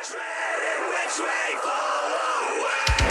Which way fall away?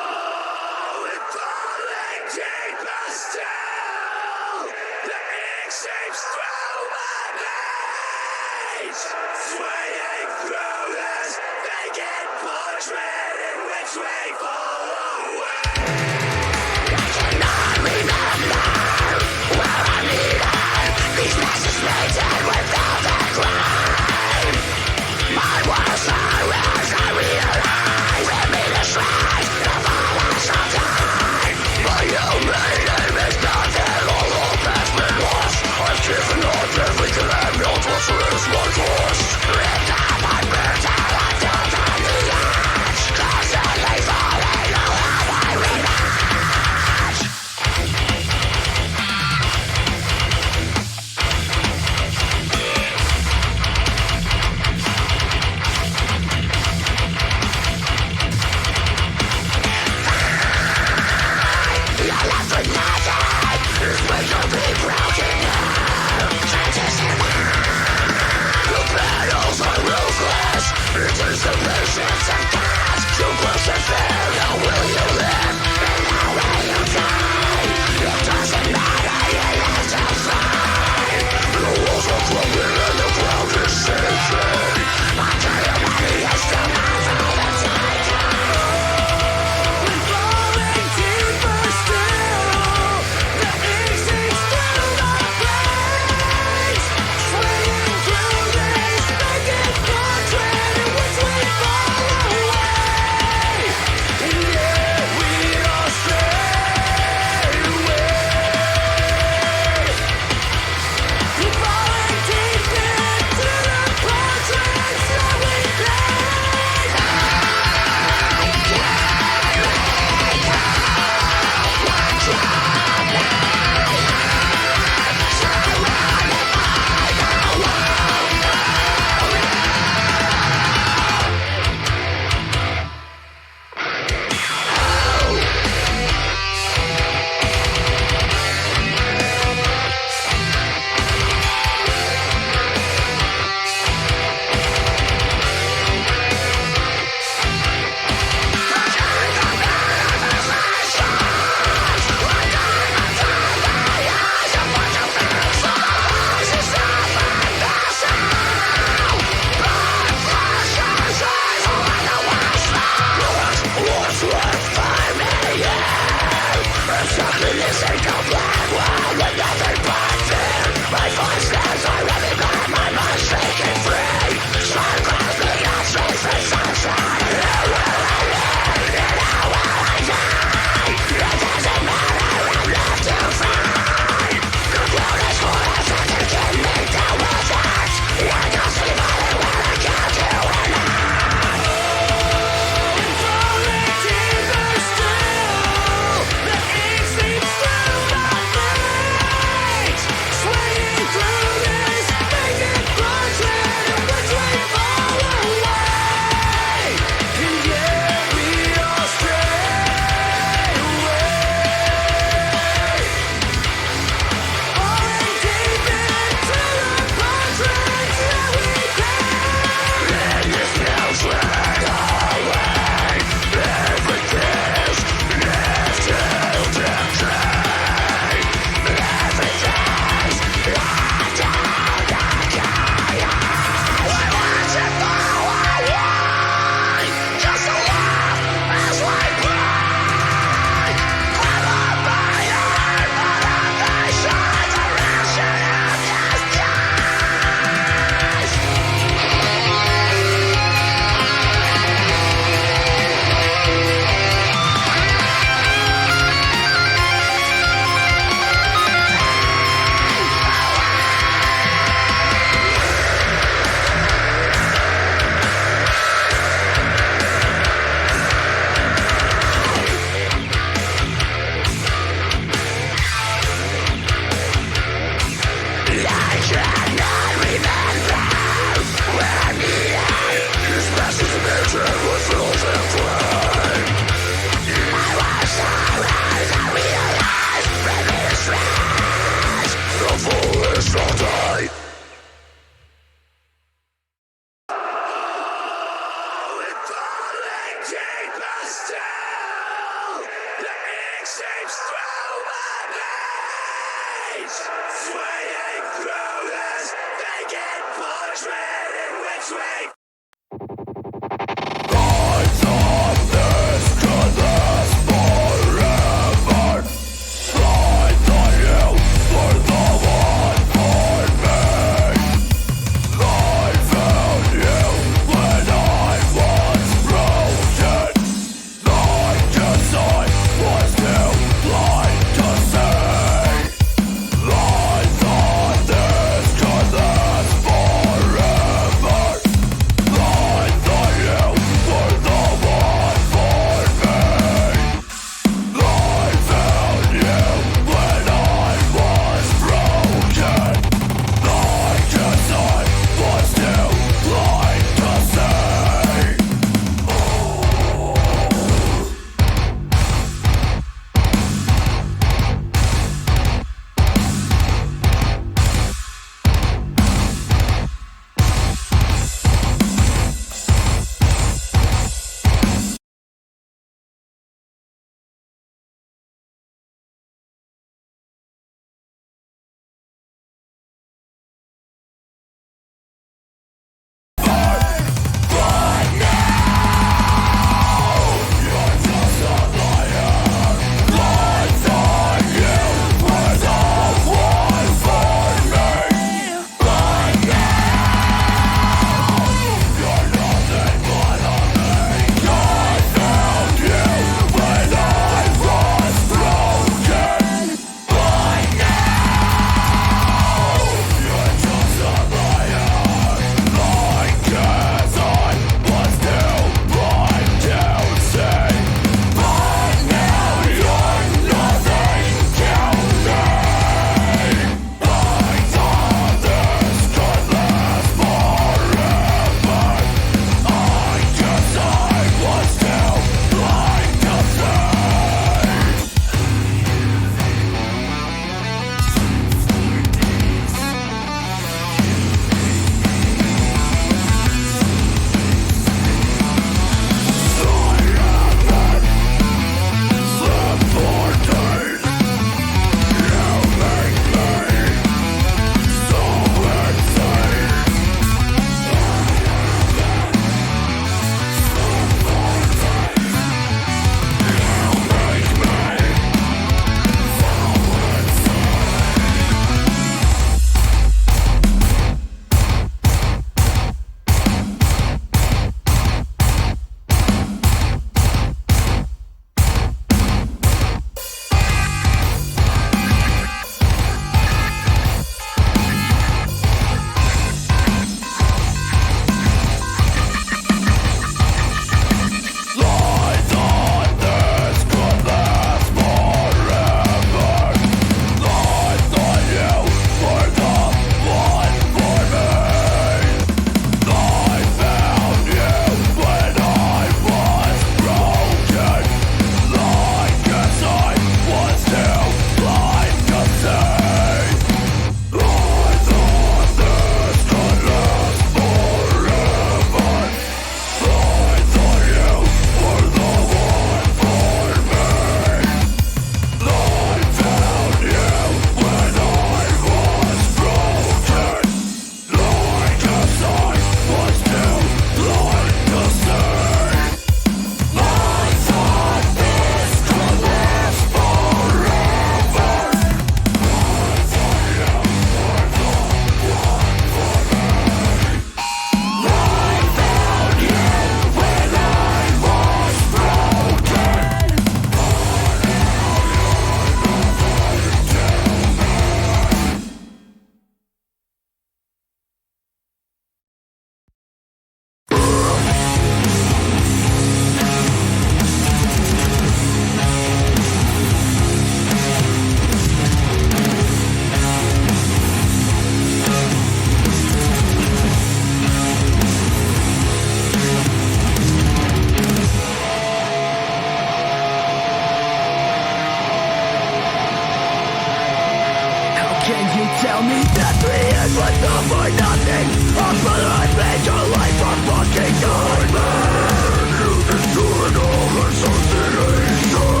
Can you tell me that 3 years was all for nothing? Our brotherhood made your life a fucking nightmare. You destroyed all association.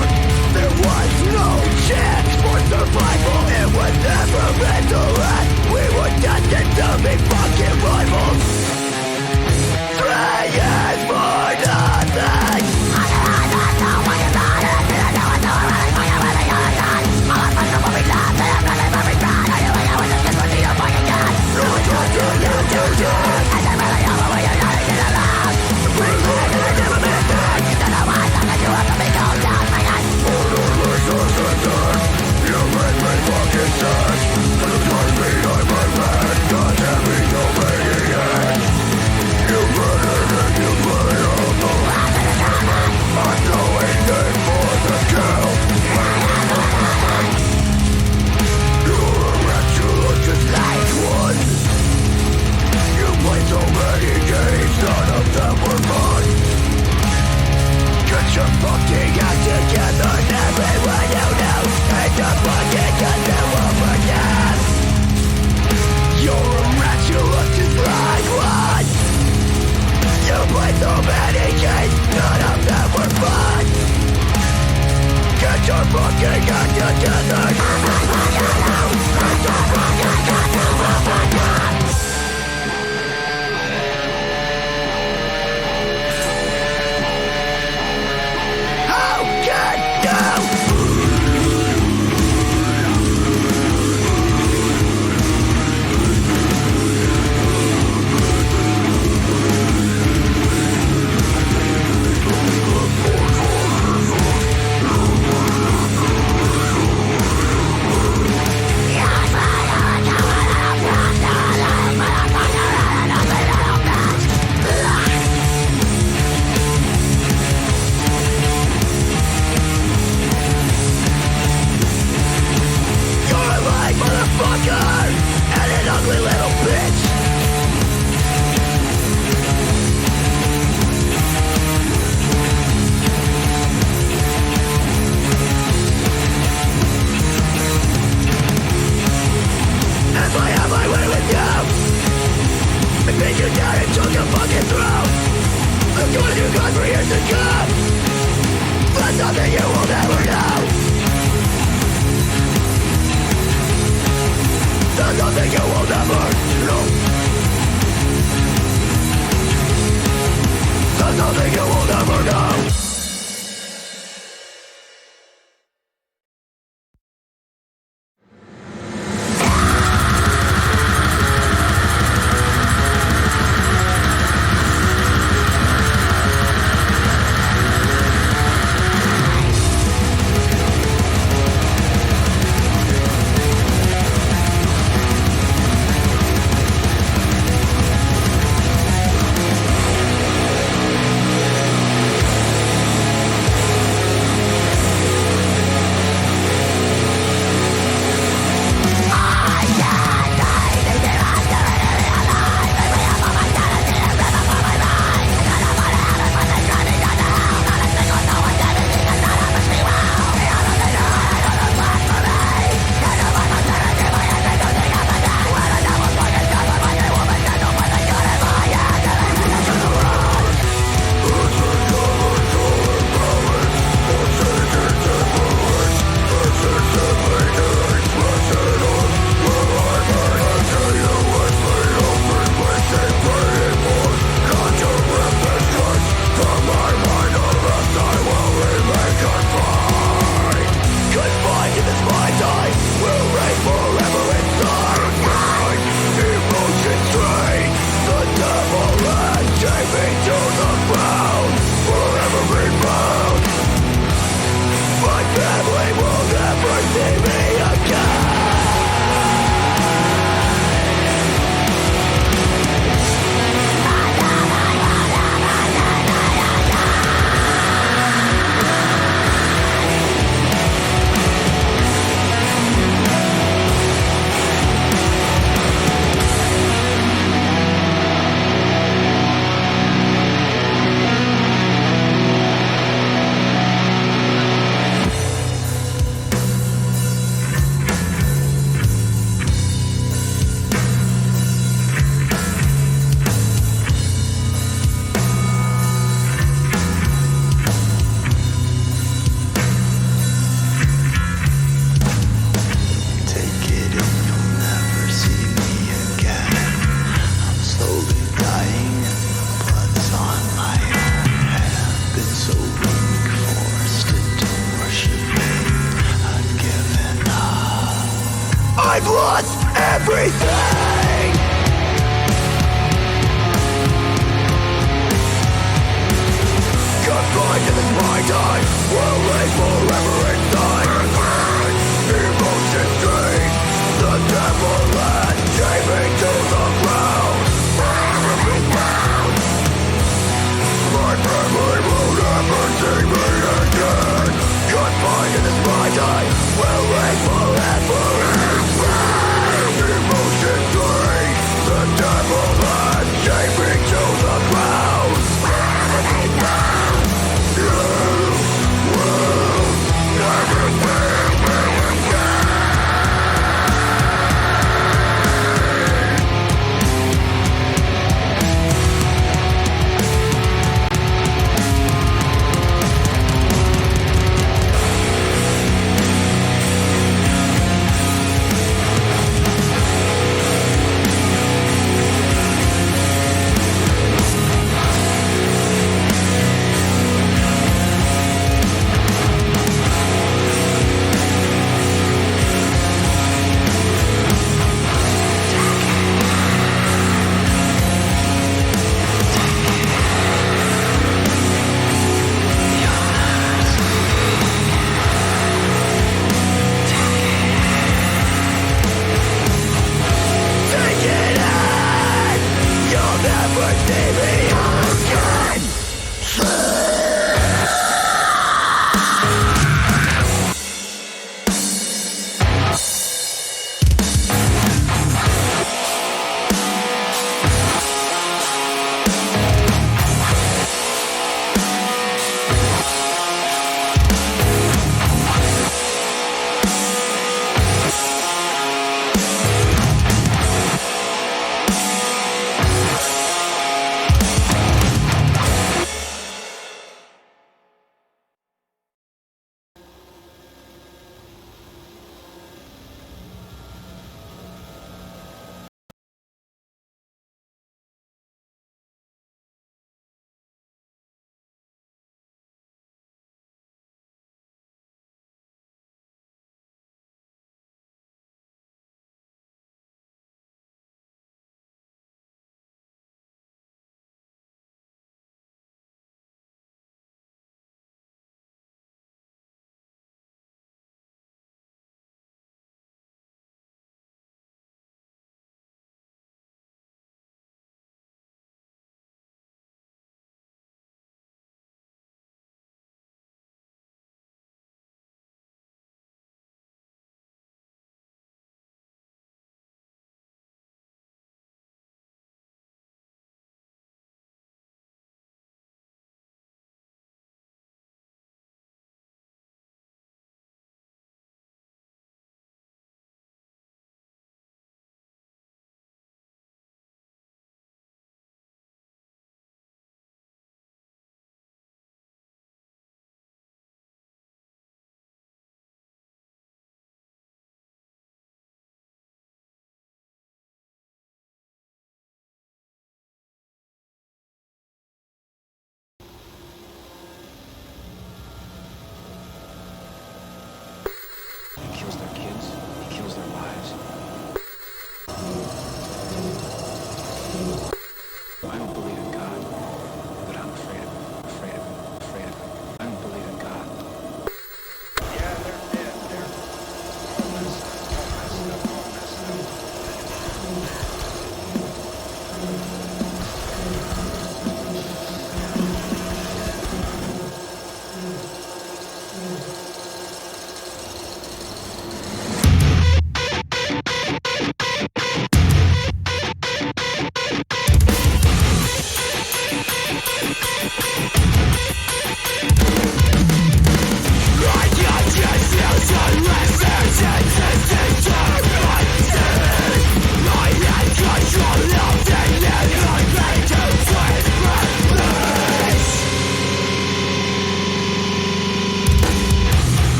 There was no chance for survival. It was never meant to last. We were destined to be fucking rivals. 3 years for nothing. None of them were fun. Get your fucking act together, everyone you know, and just fucking get them over again. You're a rat, you look just like one. You played so many games, none of them were fun. Get your fucking act together, everyone you know, and just fucking get them over again. Fire! I've lost everything. Goodbye to this my time. We'll live forever inside. Emotion drain. The devil has chained me to the ground. My family will never see me again. Goodbye to this my time. We'll live forever inside. Emotion drain. The devil has chained me to the ground.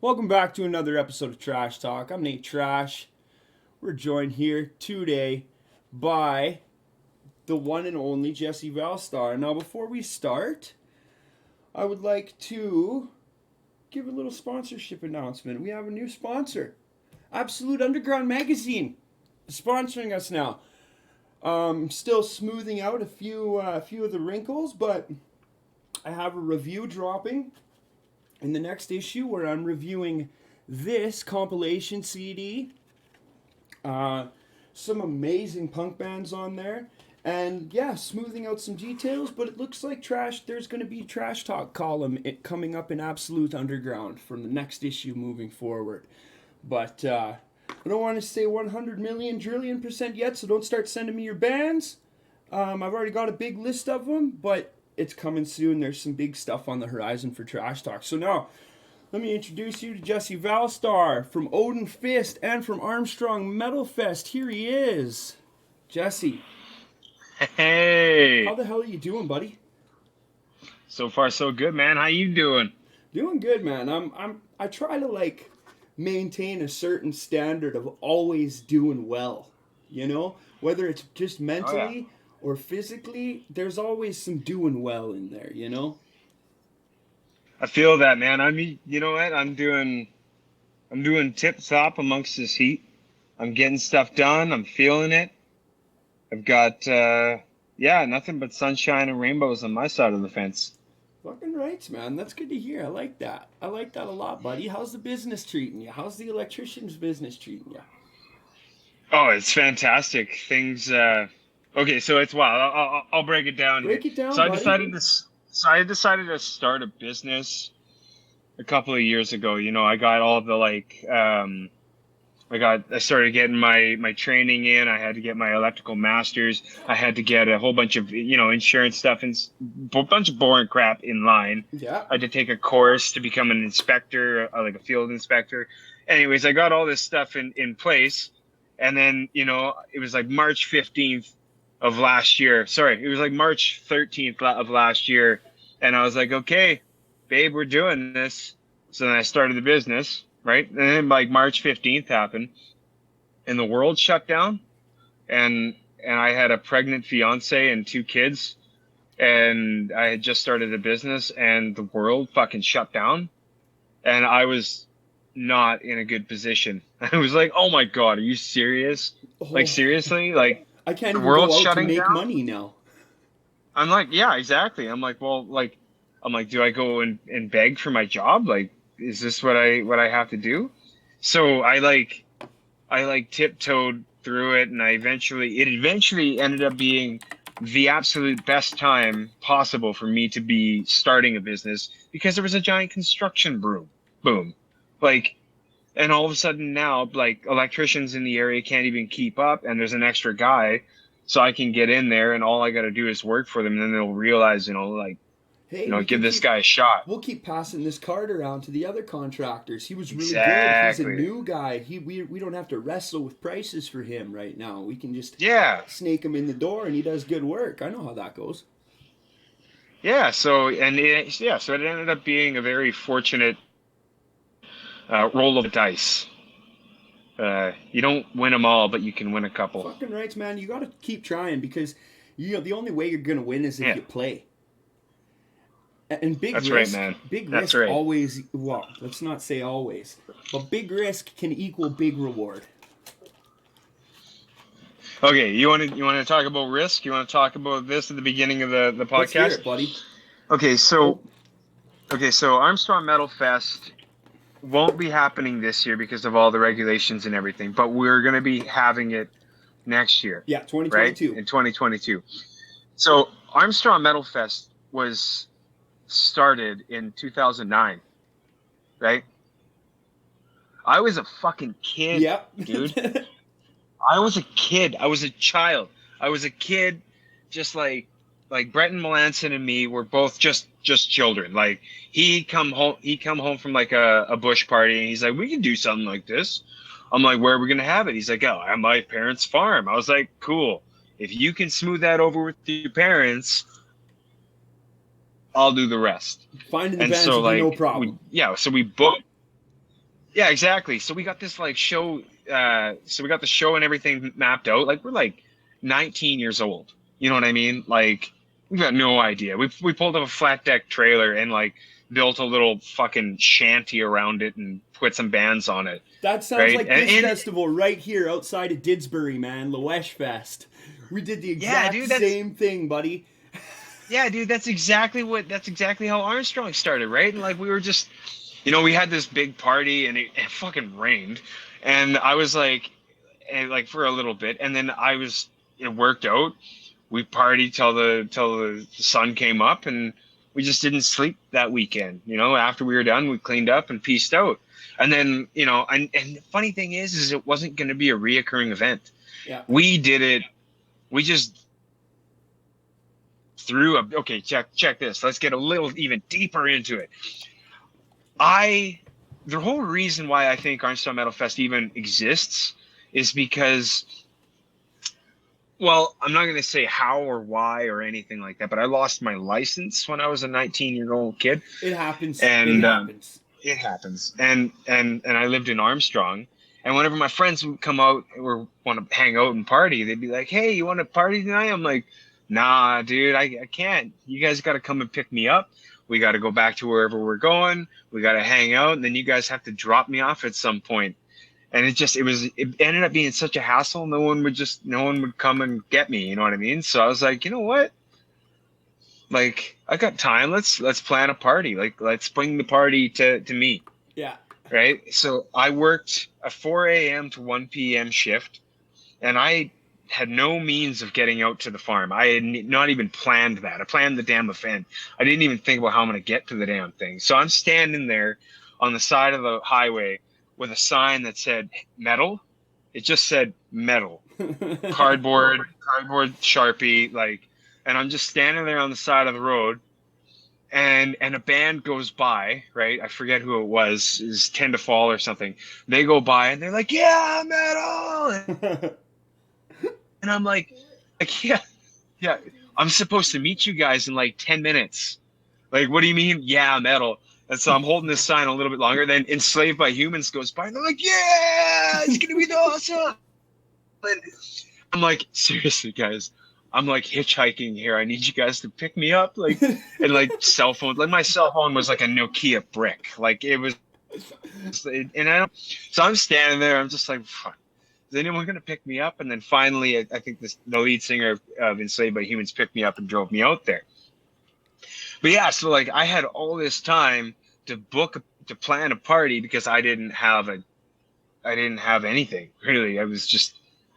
Welcome back to another episode of Trash Talk. I'm Nate Trash. We're joined here today by the one and only Jesse Valstar. Now, before we start, I would like to give a little sponsorship announcement. We have a new sponsor, Absolute Underground Magazine, sponsoring us now. Still smoothing out a few of the wrinkles, but I have a review dropping in the next issue where I'm reviewing this compilation CD. Some amazing punk bands on there. And yeah, smoothing out some details, but it looks like there's going to be a trash talk column coming up in Absolute Underground from the next issue moving forward. But I don't want to say 100 million trillion % yet, so don't start sending me your bands. I've already got a big list of them, but it's coming soon. There's some big stuff on the horizon for Trash Talk. So now, let me introduce you to Jesse Valstar from ODINFIST and from Armstrong Metal Fest. Here he is. Jesse. Hey. How the hell are you doing, buddy? So far so good, man. How you doing? Doing good, man. I try to maintain a certain standard of always doing well. You know? Whether it's just mentally or physically, there's always some doing well in there, you know? I feel that, man. I mean, you know what? I'm doing tip top amongst this heat. I'm getting stuff done. I'm feeling it. I've got nothing but sunshine and rainbows on my side of the fence. Fucking rights, man. That's good to hear. I like that. I like that a lot, buddy. How's the business treating you? How's the electrician's business treating you? Oh, it's fantastic. Things. Okay, so it's wild. I'll break it down. Break it down, So buddy. I decided to start a business a couple of years ago. You know, I got all the I started getting my training in. I had to get my electrical masters. I had to get a whole bunch of, insurance stuff and a bunch of boring crap in line. Yeah. I had to take a course to become an inspector, like a field inspector. Anyways, I got all this stuff in place. And then, it was like March 15th of last year. Sorry, it was like March 13th of last year. And I was like, okay, babe, we're doing this. So then I started the business. Right. And then March 15th happened and the world shut down and I had a pregnant fiance and 2 kids and I had just started a business and the world fucking shut down and I was not in a good position. I was like, oh my God, are you serious? Like, seriously? Like, I can't the even world's go out to shutting make down? money now. I'm like, yeah, exactly. I'm like, do I go and beg for my job? Like, is this what I have to do? So I tiptoed through it and it eventually ended up being the absolute best time possible for me to be starting a business because there was a giant construction boom. And all of a sudden now, electricians in the area can't even keep up and there's an extra guy. So I can get in there and all I got to do is work for them. And then they'll realize, Hey, give this guy a shot. We'll keep passing this card around to the other contractors. He was really Exactly. good. He's a new guy. We don't have to wrestle with prices for him right now. We can just snake him in the door, and he does good work. I know how that goes. Yeah. So it ended up being a very fortunate roll of the dice. You don't win them all, but you can win a couple. Fucking rights, man. You got to keep trying because the only way you're gonna win is if you play. And big risk, right, man. Big That's risk right. always. Well, let's not say always, but big risk can equal big reward. Okay, you want to talk about risk? You want to talk about this at the beginning of the podcast? Let's hear it, buddy. Okay, so Armstrong Metal Fest won't be happening this year because of all the regulations and everything, but we're going to be having it next year. Yeah, 2022. Right? In 2022. So Armstrong Metal Fest was started in 2009, right? I was a fucking kid, dude. I was a kid. I was a child. I was a kid, just like Bretton Melanson and me were both just children. Like he come home from like a bush party and he's like, we can do something like this. I'm like, where are we gonna have it? He's like, oh, at my parents' farm. I was like, cool. If you can smooth that over with your parents, I'll do the rest. Finding the bands will be no problem. So we booked. Yeah, exactly. So we got this show. So we got the show and everything mapped out. Like we're 19 years old. You know what I mean? Like we got no idea. We pulled up a flat deck trailer and built a little fucking shanty around it and put some bands on it. That sounds like this festival right here outside of Didsbury, man. Loesch Fest. We did the exact same thing, buddy. Yeah, dude, that's exactly how Armstrong started, right? And we were just we had this big party and it fucking rained, and I was like, and like for a little bit, and then it worked out. We partied till the sun came up, and we just didn't sleep that weekend. After we were done, we cleaned up and pieced out. And then, and the funny thing is it wasn't going to be a reoccurring event. Yeah. We did it. We just threw okay, check this. Let's get a little even deeper into it. The whole reason why I think Armstrong Metal Fest even exists is because, well, I'm not going to say how or why or anything like that, but I lost my license when I was a 19-year-old kid. It happens. And it happens. It happens. And I lived in Armstrong. And whenever my friends would come out or want to hang out and party, they'd be like, "Hey, you want to party tonight?" I'm like, "Nah, dude, I can't. You guys got to come and pick me up. We got to go back to wherever we're going. We got to hang out. And then you guys have to drop me off at some point." And it ended up being such a hassle. No one would come and get me. You know what I mean? So I was like, you know what? Like, I got time. Let's plan a party. Like, let's bring the party to me. Yeah. Right. So I worked a 4 a.m. to 1 p.m. shift, and I had no means of getting out to the farm. I had not even planned that. I planned the damn event. I didn't even think about how I'm going to get to the damn thing. So I'm standing there on the side of the highway with a sign that said metal. It just said metal. Cardboard Sharpie, like, and I'm just standing there on the side of the road, and a band goes by, right? I forget who it was. Is Tend to Fall or something. They go by and they're like, "Yeah, metal." And I'm like, yeah, I'm supposed to meet you guys in like 10 minutes. Like, what do you mean? Yeah, metal. And so I'm holding this sign a little bit longer. Then Enslaved by Humans goes by and they're like, "Yeah, it's going to be awesome." And I'm like, seriously, guys, I'm like hitchhiking here. I need you guys to pick me up. Like, and like cell phone, like my cell phone was like a Nokia brick. Like it was, and so I'm standing there. I'm just like, fuck. Is anyone going to pick me up? And then finally, I think the lead singer of Enslaved by Humans picked me up and drove me out there. But yeah, so like I had all this time to plan a party because I didn't have anything really. I was just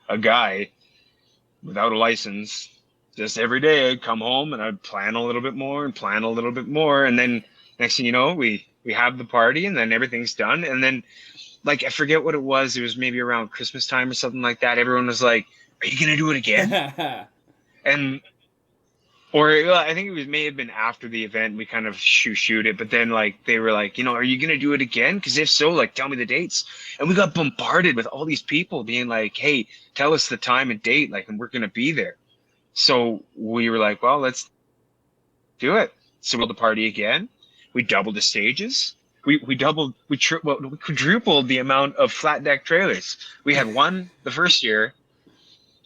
a guy without a license. Just every day I'd come home and I'd plan a little bit more and plan a little bit more. And then next thing you know, we have the party and then everything's done. And then, like, I forget what it was. It was maybe around Christmas time or something like that. Everyone was like, "Are you going to do it again?" Or I think may have been after the event. We kind of shoot it. But then, like, they were like, "Are you going to do it again? Because if so, like, tell me the dates." And we got bombarded with all these people being like, "Hey, tell us the time and date, like, and we're going to be there." So we were like, well, let's do it. So we'll the party again. We doubled the stages. We quadrupled the amount of flat deck trailers. We had one the first year,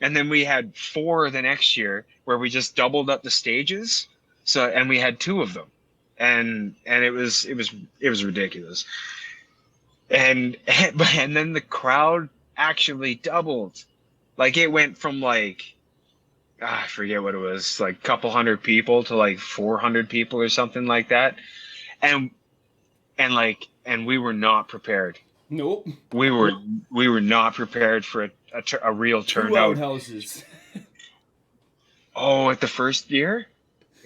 and then we had 4 the next year, where we just doubled up the stages. So, and we had 2 of them, and it was ridiculous. And then the crowd actually doubled. Like it went from like, I forget what it was, like a couple hundred people to like 400 people or something like that. And we were not prepared. Nope. We were not prepared for a real turnout. 2 outhouses. Oh, at the first year?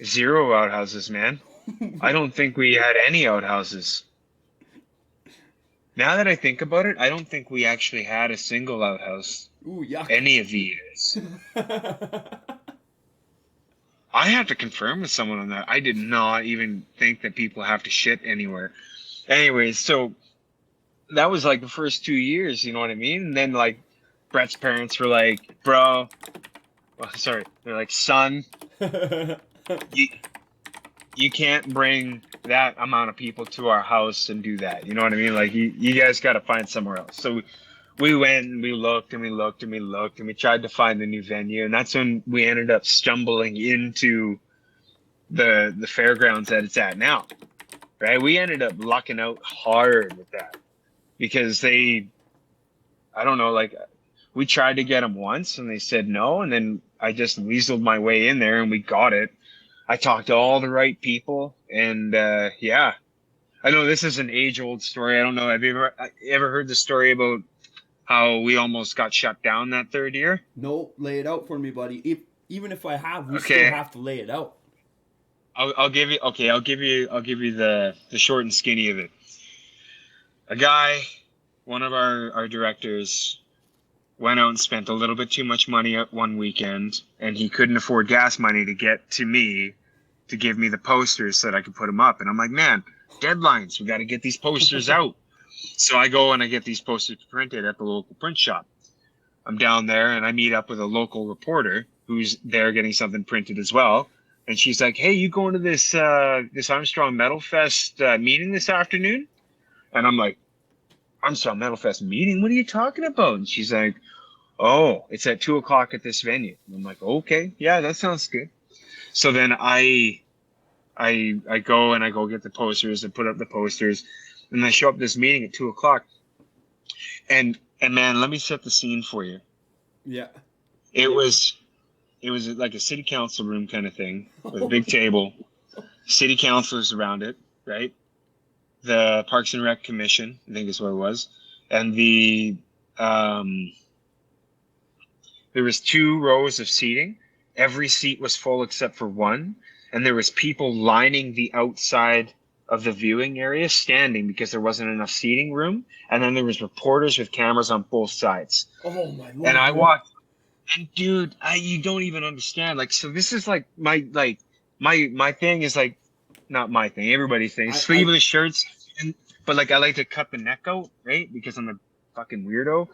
0 outhouses, man. I don't think we had any outhouses. Now that I think about it, I don't think we actually had a single outhouse. Ooh, yuck. Any of the years. I have to confirm with someone on that. I did not even think that people have to shit anywhere. Anyways, so that was like the first 2 years, you know what I mean? And then like Brett's parents were like, they're like, "Son, you can't bring that amount of people to our house and do that." You know what I mean? Like you guys got to find somewhere else. So we went and we looked and we looked and we looked and we tried to find a new venue. And that's when we ended up stumbling into the fairgrounds that it's at now, right? We ended up lucking out hard with that because I don't know, like we tried to get them once and they said no. And then I just weaseled my way in there and we got it. I talked to all the right people and yeah, I know this is an age-old story. I don't know. Have you ever heard the story about how we almost got shut down that third year? No, lay it out for me, buddy. Even if I have, we still Okay, have to lay it out. I'll give you. Okay, I'll give you the short and skinny of it. A guy, one of our directors, went out and spent a little bit too much money at one weekend, and he couldn't afford gas money to get to me to give me the posters so that I could put them up. And I'm like, man, deadlines. We got to get these posters out. So I go and I get these posters printed at the local print shop. I'm down there and I meet up with a local reporter who's there getting something printed as well. And she's like, hey, you going to this Armstrong Metal Fest meeting this afternoon? And I'm like, Armstrong Metal Fest meeting? What are you talking about? And she's like, oh, it's at 2:00 at this venue. And I'm like, okay, yeah, that sounds good. So then I go and I go get the posters and put up the posters, and I show up at this meeting at 2:00. And man, let me set the scene for you. Yeah. It was like a city council room kind of thing with a big table, city councilors around it, right? The Parks and Rec Commission, I think is what it was, and there was 2 rows of seating. Every seat was full except for one, and there was people lining the outside of the viewing area, standing because there wasn't enough seating room. And then there was reporters with cameras on both sides. Oh my lord. And I walked, and dude, you don't even understand. Like, so this is like my thing is like, not my thing, everybody's thing. Sleeveless shirts, but like I like to cut the neck out, right? Because I'm a fucking weirdo.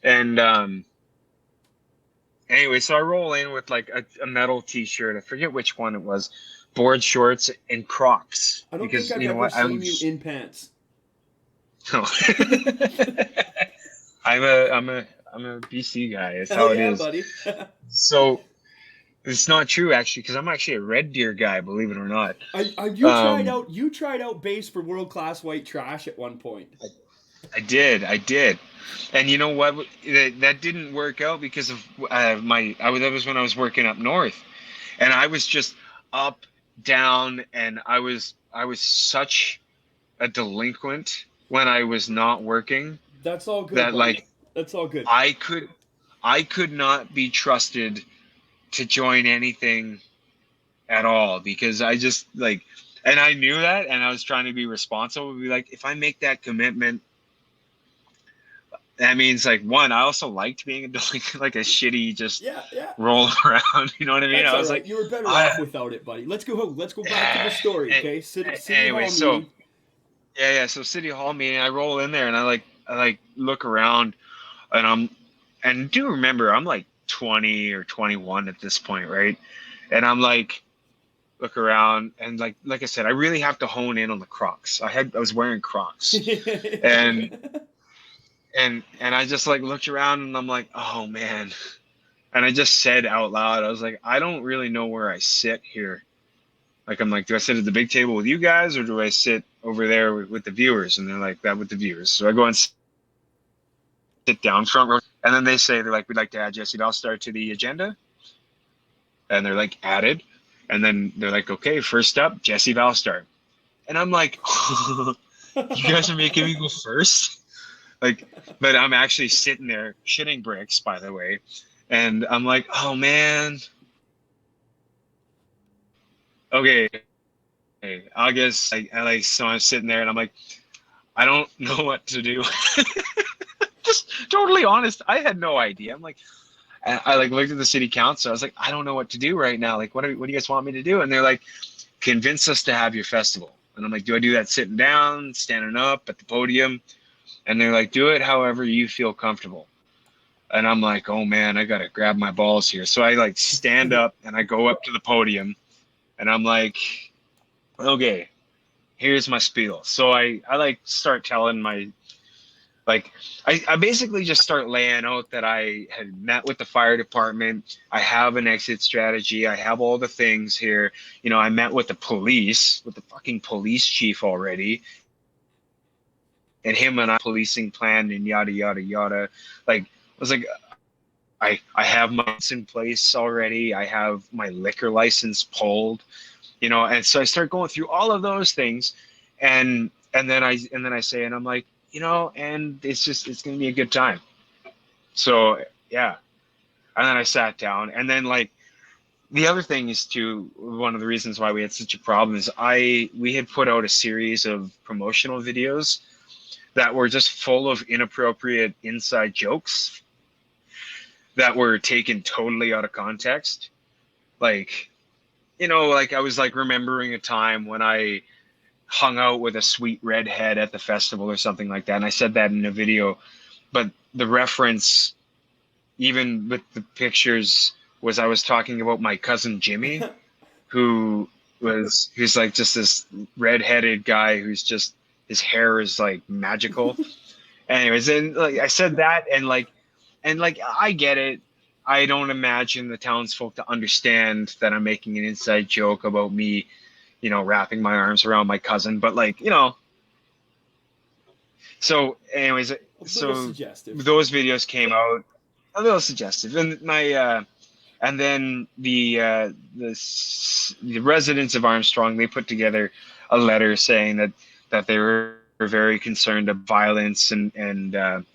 And anyway, so I roll in with like a metal T-shirt. I forget which one it was. Board shorts and Crocs. I don't because, think I've you know ever what? seen you in pants. No. I'm a BC guy. That's how it is. Buddy. So it's not true actually, because I'm actually a Red Deer guy, believe it or not. You tried out bass for World Class White Trash at one point. I did. And you know what? That didn't work out because of that was when I was working up north, and I was just up, down, and I was such a delinquent when I was not working. That's all good. That buddy. That's all good. I could not be trusted to join anything at all, because I just like, and I knew that, and I was trying to be responsible. Be like, if I make that commitment, that means like, one, I also liked being like a shitty just roll around. You know what I mean? That's I was right. like, you were better off without it, buddy. Let's go back to the story, okay? City anyway, Hall meeting. So City Hall meeting. I roll in there and I look around, and do remember I'm like 20 or 21 at this point, right? And I'm like, look around, and like I said, I really have to hone in on the Crocs. I was wearing Crocs, and I just like looked around and I'm like, oh man. And I just said out loud, I was like, I don't really know where I sit here. Like, I'm like, do I sit at the big table with you guys, or do I sit over there with the viewers? And they're like, that with the viewers. So I go and sit down front row, and then they're like, we'd like to add Jesse Valstar to the agenda. And they're like, added. And then they're like, okay, first up, Jesse Valstar. And I'm like, you guys are making me go first? Like, but I'm actually sitting there shitting bricks, by the way. And I'm like, oh man. Okay. I guess so I'm sitting there and I'm like, I don't know what to do. Just totally honest. I had no idea. I'm like, I like looked at the city council. I was like, I don't know what to do right now. Like, what do you guys want me to do? And they're like, convince us to have your festival. And I'm like, do I do that sitting down, standing up at the podium? And they're like, do it however you feel comfortable. And I'm like, oh man, I got to grab my balls here. So I like stand up and I go up to the podium and I'm like, okay, here's my spiel. So I like start telling my, like, I basically just start laying out that I had met with the fire department. I have an exit strategy. I have all the things here. You know, I met with the police, with the fucking police chief already. And him and I policing plan and yada, yada, yada. Like, I was like, I have my in place already. I have my liquor license pulled, you know. And so I start going through all of those things. And and then I say, and I'm like, and it's gonna be a good time. So yeah, and then I sat down, and then like the other thing is too, one of the reasons why we had such a problem is we had put out a series of promotional videos that were just full of inappropriate inside jokes that were taken totally out of context. Like, like I was like remembering a time when I hung out with a sweet redhead at the festival or something like that. And I said that in a video, but the reference, even with the pictures, was I was talking about my cousin Jimmy, who's like just this redheaded guy who's just, his hair is like magical. Anyways, and like I said that, and like I get it. I don't imagine the townsfolk to understand that I'm making an inside joke about me, wrapping my arms around my cousin, but like, so anyways, so suggestive. Those videos came out a little suggestive, and and then the residents of Armstrong, they put together a letter saying that they were very concerned of violence and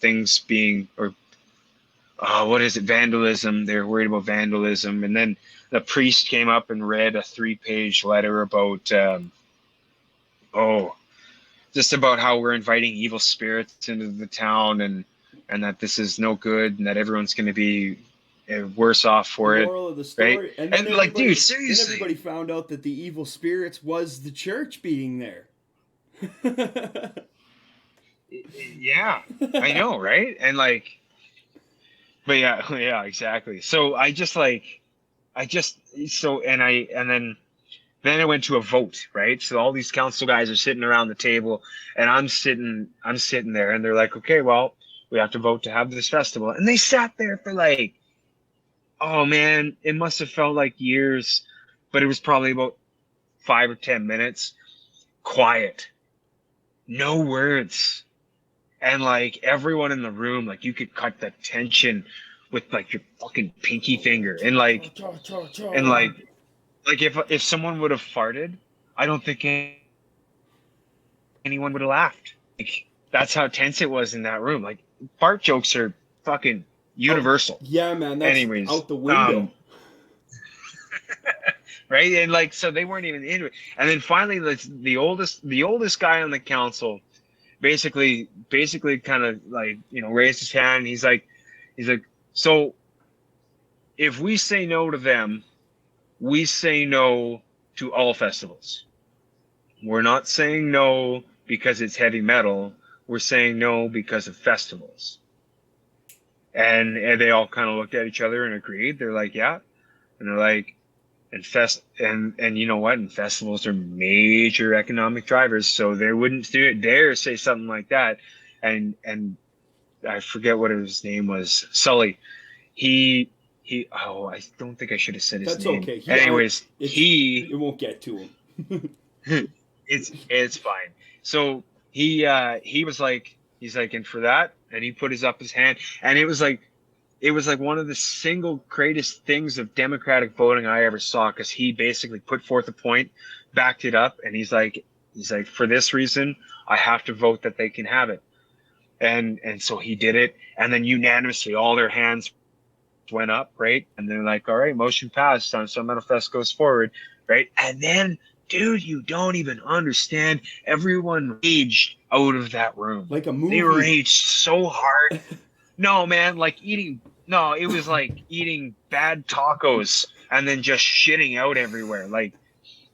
things being, or what is it, vandalism. They were worried about vandalism. And then the priest came up and read a 3-page letter about just about how we're inviting evil spirits into the town, and that this is no good, and that everyone's going to be worse off for it. Moral of the story, right? and then And like, dude, seriously, then everybody found out that the evil spirits was the church being there. yeah, I know, right? And like, but yeah, exactly. So and then it went to a vote, right? So all these council guys are sitting around the table, and I'm sitting there, and they're like, okay, well, we have to vote to have this festival. And they sat there for like, oh man, it must have felt like years, but it was probably about 5 or 10 minutes, quiet, no words. And like everyone in the room, like you could cut the tension with like your fucking pinky finger. And like if someone would have farted, I don't think anyone would have laughed. Like, that's how tense it was in that room. Like, fart jokes are fucking universal. Yeah, man, that's Anyways, out the window. Right? And like, so they weren't even into it. And then finally, the oldest guy on the council basically kind of like, raised his hand. He's like, so if we say no to them, we say no to all festivals. We're not saying no because it's heavy metal. We're saying no because of festivals. And they all kind of looked at each other and agreed. They're like, yeah. And they're like, and you know what? And festivals are major economic drivers, so they wouldn't dare say something like that. And I forget what his name was. Sully. I don't think I should have said his name. That's okay. Anyways, it won't get to him. it's fine. So he was like, he's like, and for that, and he put his hand, and it was like one of the single greatest things of democratic voting I ever saw, because he basically put forth a point, backed it up, and he's like, for this reason, I have to vote that they can have it. And so he did it, and then unanimously all their hands went up, right? And they're like, all right, motion passed, Sun Metal Fest goes forward, right? And then, dude, you don't even understand, everyone raged out of that room. Like a movie. They raged so hard. No, man, it was like eating bad tacos and then just shitting out everywhere. Like,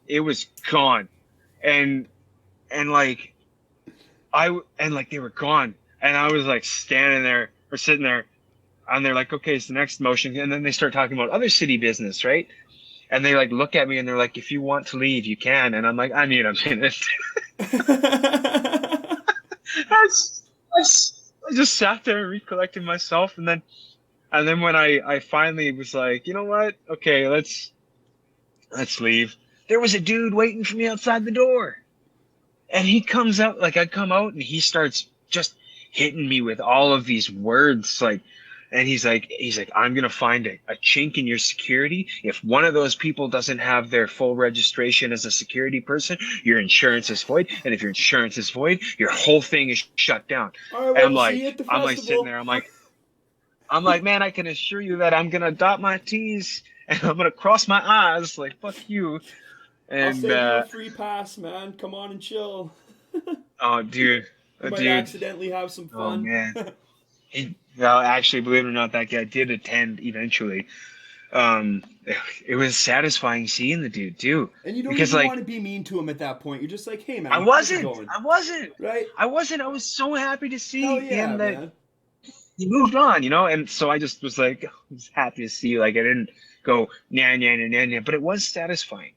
it was gone. And like, they were gone. And I was like standing there or sitting there, and they're like, okay, it's the next motion. And then they start talking about other city business, right? And they like look at me and they're like, if you want to leave, you can. And I'm like, I need a minute. I just sat there and recollected myself. And then when I finally was like, you know what? Okay, let's leave. There was a dude waiting for me outside the door. And he comes out, like I come out, and he starts just hitting me with all of these words, like, And he's like, I'm gonna find a chink in your security. If one of those people doesn't have their full registration as a security person, your insurance is void. And if your insurance is void, your whole thing is shut down. All right, And well, see you at the I'm like sitting festival. there, I'm like, man, I can assure you that I'm gonna dot my T's and I'm gonna cross my I's. Like, fuck you. I'll And send you a free pass, man. Come on and chill. oh, dude, You might accidentally have some oh fun. man. Well, actually, believe it or not, that guy did attend eventually. Um, it was satisfying seeing the dude too. And you don't Because, even like, want to be mean to him at that point. You're just like, hey, man, I how's it wasn't, going? I wasn't, Right? I wasn't. I was so happy to see Hell yeah, him that man. he moved on, you know. And so I just was like, I was happy to see. Like, I didn't go nah nah nah nah nah, but it was satisfying.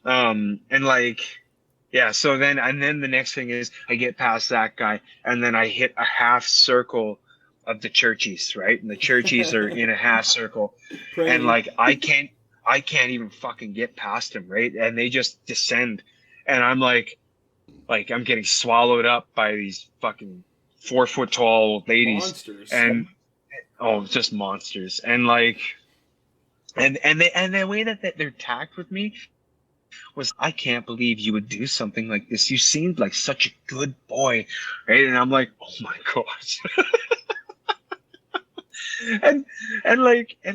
And like, yeah. So then the next thing is I get past that guy, and then I hit a half circle of the churchies, right? And the churchies are in a half circle, Praying. and like I can't even fucking get past them, right? And they just descend, and I'm like I'm getting swallowed up by these fucking 4 foot tall ladies, Monsters. and oh, just monsters, and like, and the way that they're tacked with me was, I can't believe you would do something like this. You seemed like such a good boy, right? And I'm like, oh my god. and and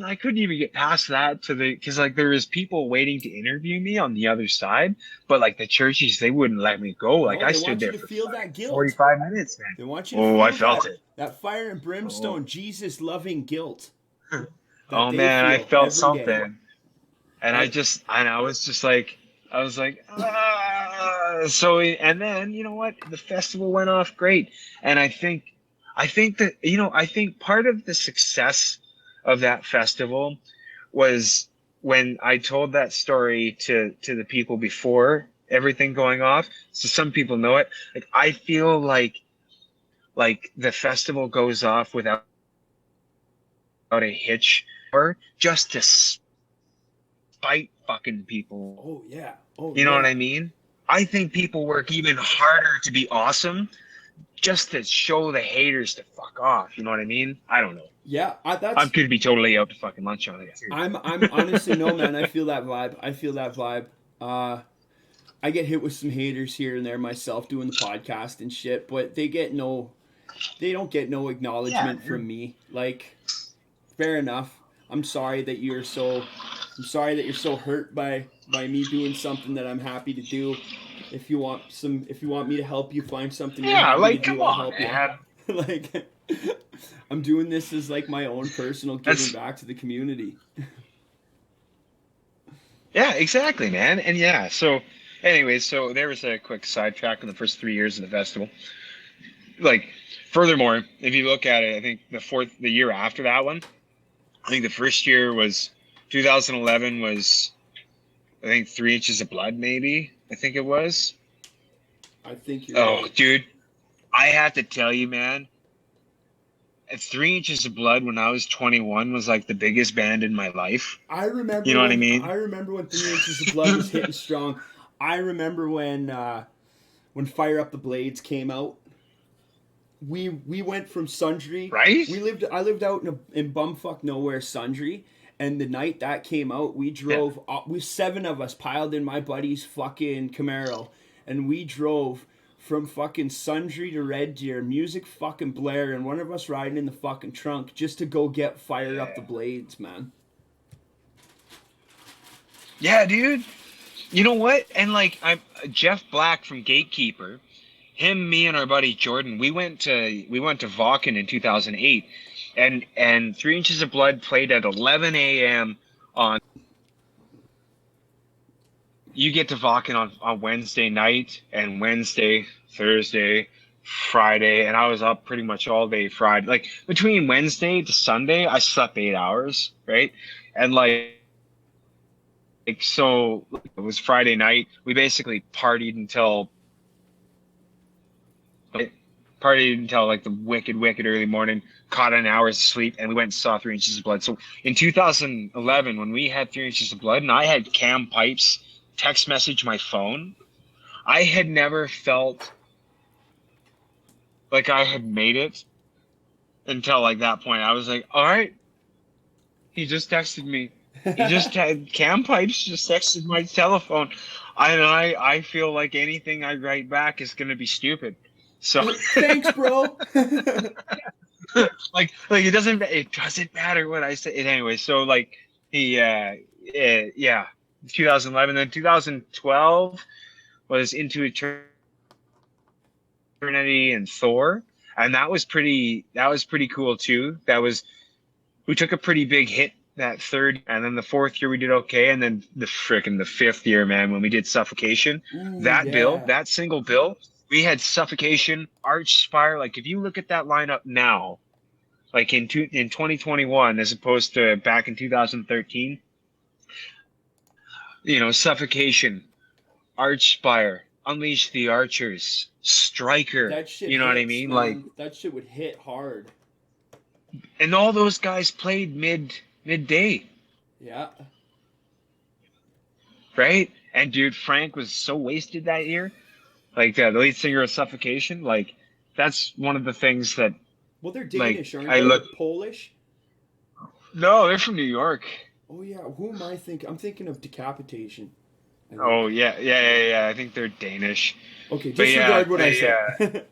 I couldn't even get past that because like there was people waiting to interview me on the other side, but like the churchies, they wouldn't let me go. Like, No, I they stood want you there to for feel that guilt. 45 minutes, man. They want you to Oh, feel I felt that, it. that fire and brimstone, Jesus loving guilt. Oh man, I felt something. Day. And I was just like, ah. So, and then, you know what? The festival went off great. And I think that, I think part of the success of that festival was when I told that story to the people before everything going off. So some people know it. Like, I feel like the festival goes off without a hitch, or just to spite fucking people. Oh yeah. Oh, you know what I mean? I think people work even harder to be awesome just to show the haters to fuck off. You know what I mean? I don't know. Yeah, I could be totally out to fucking lunch on it. I'm honestly, no, man. I feel that vibe. I get hit with some haters here and there myself doing the podcast and shit, but they don't get no acknowledgement from me. Like, fair enough. I'm sorry that you're so hurt by me doing something that I'm happy to do. If you want me to help you find something you're happy to do, I'll help you. Like, I'm doing this as like my own personal giving back to the community. Yeah, exactly, man. And yeah, so anyways, so there was a quick sidetrack in the first 3 years of the festival. Like, furthermore, if you look at it, I think the year after that one, I think the first year was 2011 was, I think, 3 Inches of Blood, maybe. I think it was. I think you're right. Dude, I have to tell you, man, 3 Inches of Blood when I was 21 was like the biggest band in my life. I remember. You know what I mean? I remember when 3 Inches of Blood was hitting strong. I remember when Fire Up the Blades came out. We went from Sundry. Right? I lived out in bumfuck nowhere, Sundry, and the night that came out, we drove. We 7 of us piled in my buddy's fucking Camaro, and we drove from fucking Sundry to Red Deer, music fucking blare, and one of us riding in the fucking trunk just to go get Fire Up the Blades, man. Yeah, dude. You know what? And like, I'm Jeff Black from Gatekeeper. Him, me, and our buddy Jordan, we went to Vaughan in 2008, and 3 Inches of Blood played at 11 a.m. on. You get to Vaughan on Wednesday night, and Wednesday, Thursday, Friday, and I was up pretty much all day Friday. Like, between Wednesday to Sunday, I slept 8 hours, right? And so it was Friday night. We basically partied until like the wicked early morning, caught an hour's sleep, and we went and saw 3 Inches of Blood. So in 2011, when we had 3 Inches of Blood, and I had Cam Pipes text message my phone, I had never felt like I had made it until like that point. I was like, all right, he just texted me. He just had Cam Pipes just texted my telephone. I feel like anything I write back is gonna be stupid. So Thanks, bro. like it doesn't matter what I say. Anyway, so like he yeah, 2011, then 2012 was Into Eternity and Thor, and that was pretty cool too. We took a pretty big hit that third, and then the fourth year we did okay, and then the fifth year, man, when we did Suffocation, Ooh, yeah. that single bill, we had Suffocation, Archspire. Like if you look at that lineup now, like in 2021 as opposed to back in 2013, Suffocation, Archspire, Unleash the Archers, Striker. That shit You know what I hits, mean? man. Like, That shit would hit hard. and all those guys played midday, Yeah. right? And dude, Frank was so wasted that year. Like the lead singer of Suffocation. Like that's one of the things that Well, they're Danish, like aren't I they? look. Polish? No, they're from New York. Oh, yeah. Who am I thinking? I'm thinking of Decapitation. I think. Oh yeah. I think they're Danish. Okay, But disregard what I yeah. said.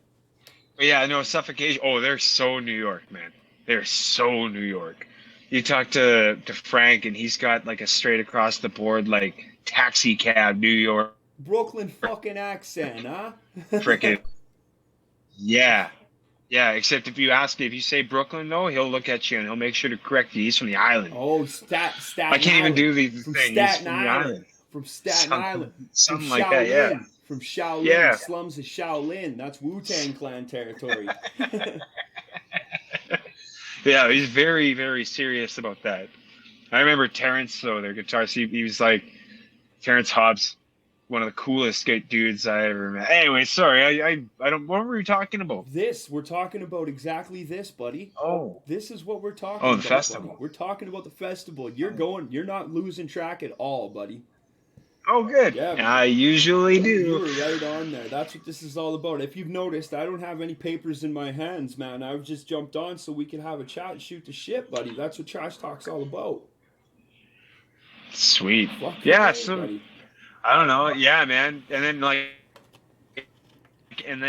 But yeah, no, Suffocation. Oh, they're so New York, man. They're so New York. You talk to Frank, and he's got like a straight across the board like taxi cab New York Brooklyn fucking accent, huh? frickin'. Yeah. Yeah, except if you say Brooklyn, though, he'll look at you and he'll make sure to correct you. He's from the island. Oh, Staten I can't even Island. do these From things. He's Staten from the Island. island. From Staten Island. Something From like that, yeah. Shaolin. From Shaolin. Yeah. Slums of Shaolin. That's Wu-Tang Clan territory. Yeah, he's very, very serious about that. I remember Terrence, though, their guitarist, he was like, Terrence Hobbs, one of the coolest dudes I ever met. Anyway, sorry, I don't, what were we talking about? We're talking about exactly this, buddy. Oh. This is what we're talking Oh, about. the festival. Buddy. We're talking about the festival. You're not losing track at all, buddy. Oh, good. Yeah, I usually You do. were right on there. That's what this is all about. If you've noticed, I don't have any papers in my hands, man. I've just jumped on so we can have a chat and shoot the shit, buddy. That's what Trash Talk's all about. Sweet. Fucking Yeah, right, so, buddy. I don't know. Yeah, man. And then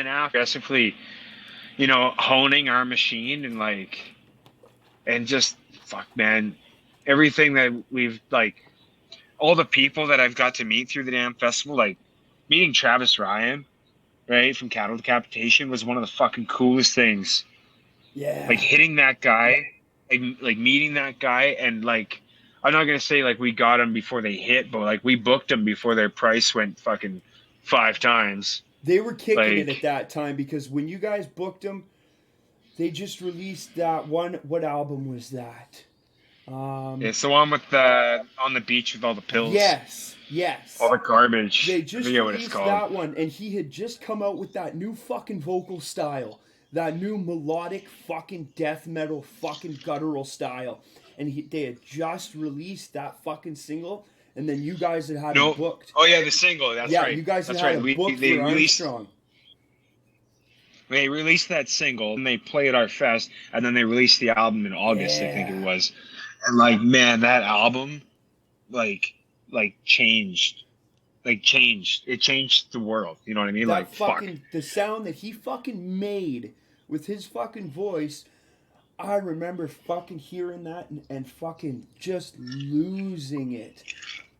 after aggressively, honing our machine and just fuck, man, everything that we've all the people that I've got to meet through the damn festival, like meeting Travis Ryan, right, from Cattle Decapitation was one of the fucking coolest things. Yeah. Like hitting that guy, like meeting that guy, and I'm not gonna say we got them before they hit, but we booked them before their price went fucking 5 times. They were kicking it at that time because when you guys booked them, they just released that one. What album was that? It's the one with the on the beach with all the pills. Yes. All the garbage. They just I forget what it's released called. that one, and he had just come out with that new fucking vocal style, that new melodic fucking death metal fucking guttural style, and they had just released that fucking single, and then you guys had him booked. Oh yeah, the single. That's right. Yeah, you guys had That's him right. booked They for released. Armstrong. They released that single, and they played our fest, and then they released the album in August, I think it Yeah. was. And man, that album, changed. It changed the world. You know what I mean? That Fuck. the sound that he fucking made with his fucking voice. I remember fucking hearing that and fucking just losing it.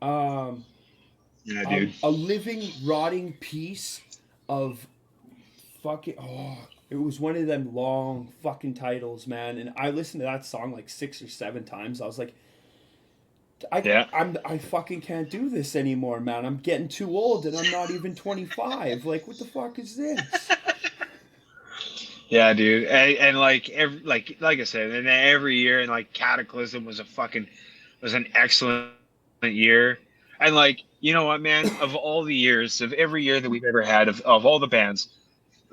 Yeah, dude. A living, rotting piece of fucking. Oh, it was one of them long fucking titles, man. And I listened to that song 6 or 7 times. I was like, I fucking can't do this anymore, man. I'm getting too old, and I'm not even 25. What the fuck is this? Yeah, dude. And every like I said, and every year, and Cataclysm was an excellent year. And you know what, man? Of all the years, of every year that we've ever had, of all the bands,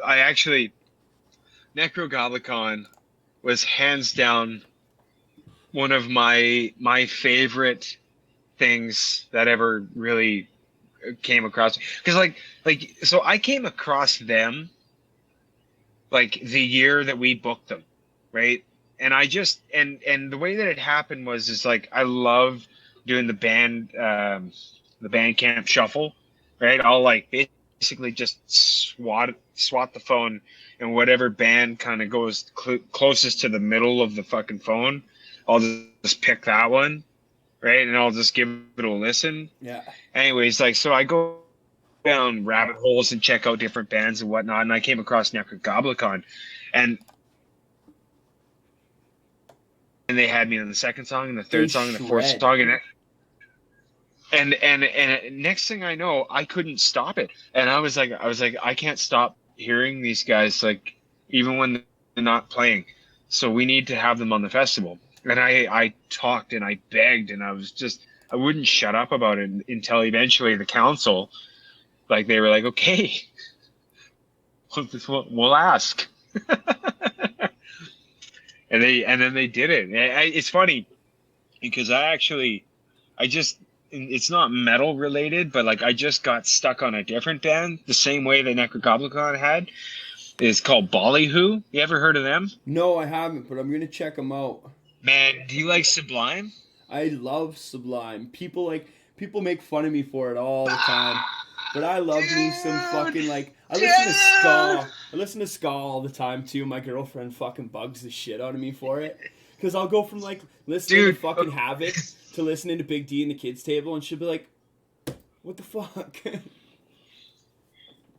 I actually Necrogoblicon was hands down one of my favorite things that ever really came across. Because so I came across them the year that we booked them, right? And I just and the way that it happened was is like I love doing the band camp shuffle, right? I'll like basically just swat the phone, and whatever band kind of goes closest to the middle of the fucking phone, I'll just pick that one, right? And I'll just give it a listen. Yeah. Anyways, like so I go down rabbit holes and check out different bands and whatnot, and I came across Necrogoblicon, and they had me on the second song and the third song and the fourth song, and next thing I know, I couldn't stop it, and I was like, I can't stop hearing these guys, like even when they're not playing, so we need to have them on the festival. And I talked and I begged, and I wouldn't shut up about it until eventually the council, like they were like, okay, we'll ask. And then they did it. It's funny because it's not metal related, but like I just got stuck on a different band the same way that Necrogoblicon had. It's called Ballyhoo. You ever heard of them? No, I haven't, but I'm gonna check them out. Man, do you like Sublime? I love Sublime. People make fun of me for it all the time. But I love me some fucking, like, I listen to ska. I listen to ska all the time, too. My girlfriend fucking bugs the shit out of me for it. Because I'll go from, like, listening to fucking Havoc to listening to Big D and the Kids Table, and she'll be like, what the fuck?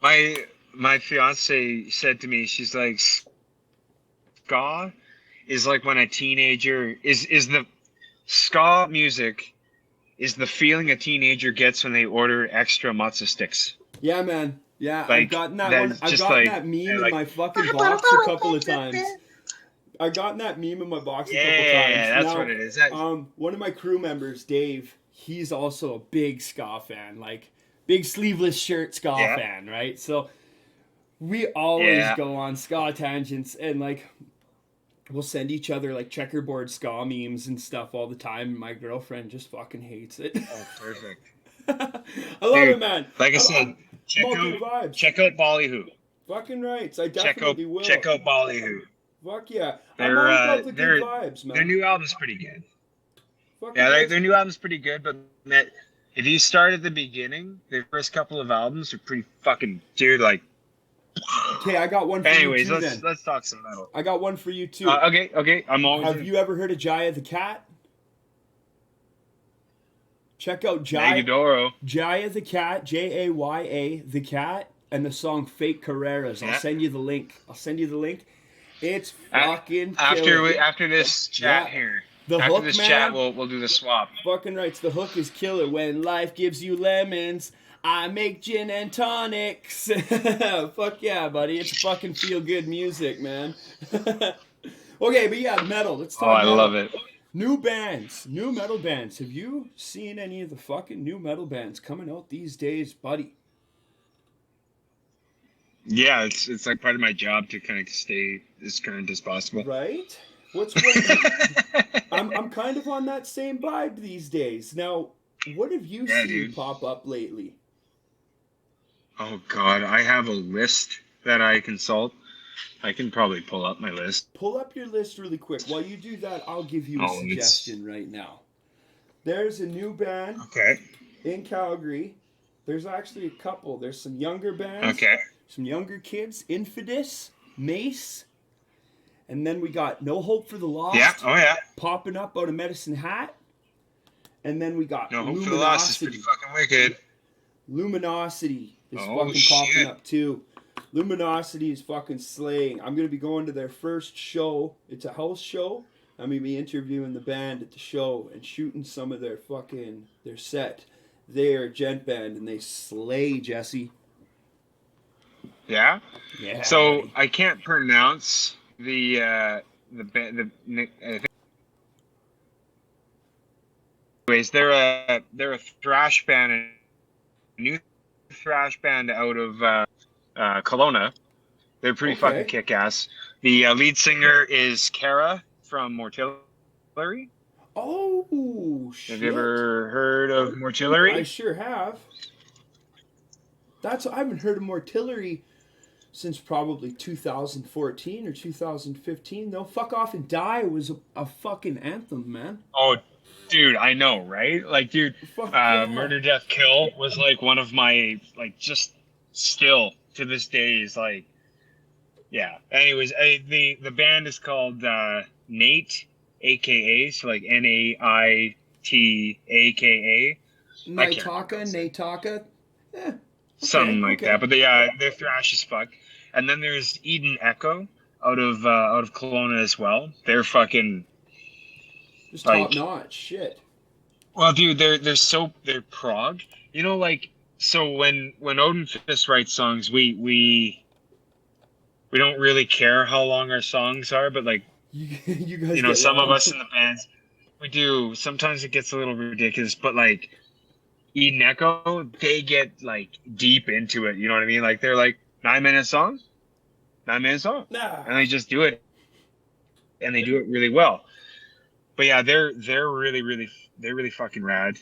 My fiance said to me, she's like, ska is like when a teenager is the ska music is the feeling a teenager gets when they order extra matzo sticks. Yeah, man. Yeah, like, I've gotten that one. I've gotten that meme in my fucking box a couple of times. I've gotten that meme in my box a couple times. Yeah, that's what it is. One of my crew members, Dave, he's also a big ska fan, like big sleeveless shirt ska fan, right? So we always go on ska tangents, and like we'll send each other like checkerboard ska memes and stuff all the time. My girlfriend just fucking hates it. Oh, perfect. I love it, man. Like I said, check out Ballyhoo. Fucking rights. I definitely will. Check out Ballyhoo. Fuck yeah. I'm all about the good vibes, man. Their new album's pretty good. Fucking Their new album's pretty good, but if you start at the beginning, their first couple of albums are pretty fucking, dude, like. Okay, I got one for you too. Anyways, let's talk some metal. I got one for you too. Okay. Have you ever heard of Jaya the Cat? Check out Jaya the Cat, Jaya the Cat, and the song Fake Carreras. I'll send you the link. It's fucking after this chat here. After this chat, we'll do the swap. Fucking rights. The hook is killer. When life gives you lemons, I make gin and tonics. Fuck yeah, buddy. It's fucking feel good music, man. Okay, but yeah, metal. Let's talk metal. I love it. New bands, new metal bands. Have you seen any of the fucking new metal bands coming out these days, buddy? Yeah, it's like part of my job to kind of stay as current as possible. Right? I'm kind of on that same vibe these days. Now, what have you seen pop up lately? Oh God, I have a list that I consult. I can probably pull up my list. Pull up your list really quick. While you do that, I'll give you a suggestion right now. There's a new band in Calgary. There's actually a couple. There's some younger bands. Okay. Some younger kids. Infidus, Mace. And then we got No Hope for the Lost. Yeah, popping up out of Medicine Hat. And then we got No Hope for the Lost is pretty fucking wicked. Luminosity is fucking popping up too. Luminosity is fucking slaying. I'm going to be going to their first show. It's a house show. I'm going to be interviewing the band at the show and shooting some of their set. They're a gent band and they slay, Jesse. Yeah? Yeah. So buddy. I can't pronounce the band. Anyways, they're a thrash band, a new thrash band out of Kelowna. They're pretty fucking kick-ass. The lead singer is Kara from Mortillery. Oh, shit. Have you ever heard of Mortillery? I sure have. I haven't heard of Mortillery since probably 2014 or 2015. No, Fuck Off and Die was a fucking anthem, man. Oh, dude, I know, right? Like, dude, Fuck yeah. Murder, Death, Kill was like one of my, like, just still to this day is like, yeah. Anyways, the band is called Nate, aka, so like Naitaka. Naitaka. Something like okay. that. But they're thrash as fuck. And then there's Eden Echo out of Kelowna as well. They're fucking Just like top notch shit. well, dude, they're prog. You know, like so when ODINFIST writes songs, we don't really care how long our songs are, but like You guys you know, get some long. of us in the bands we do. Sometimes it gets a little ridiculous, but like Eden Echo, they get like deep into it. You know what I mean? Like they're like 9-minute song, 9-minute song, Nah. and they just do it, and they do it really well. But yeah, they're really fucking rad.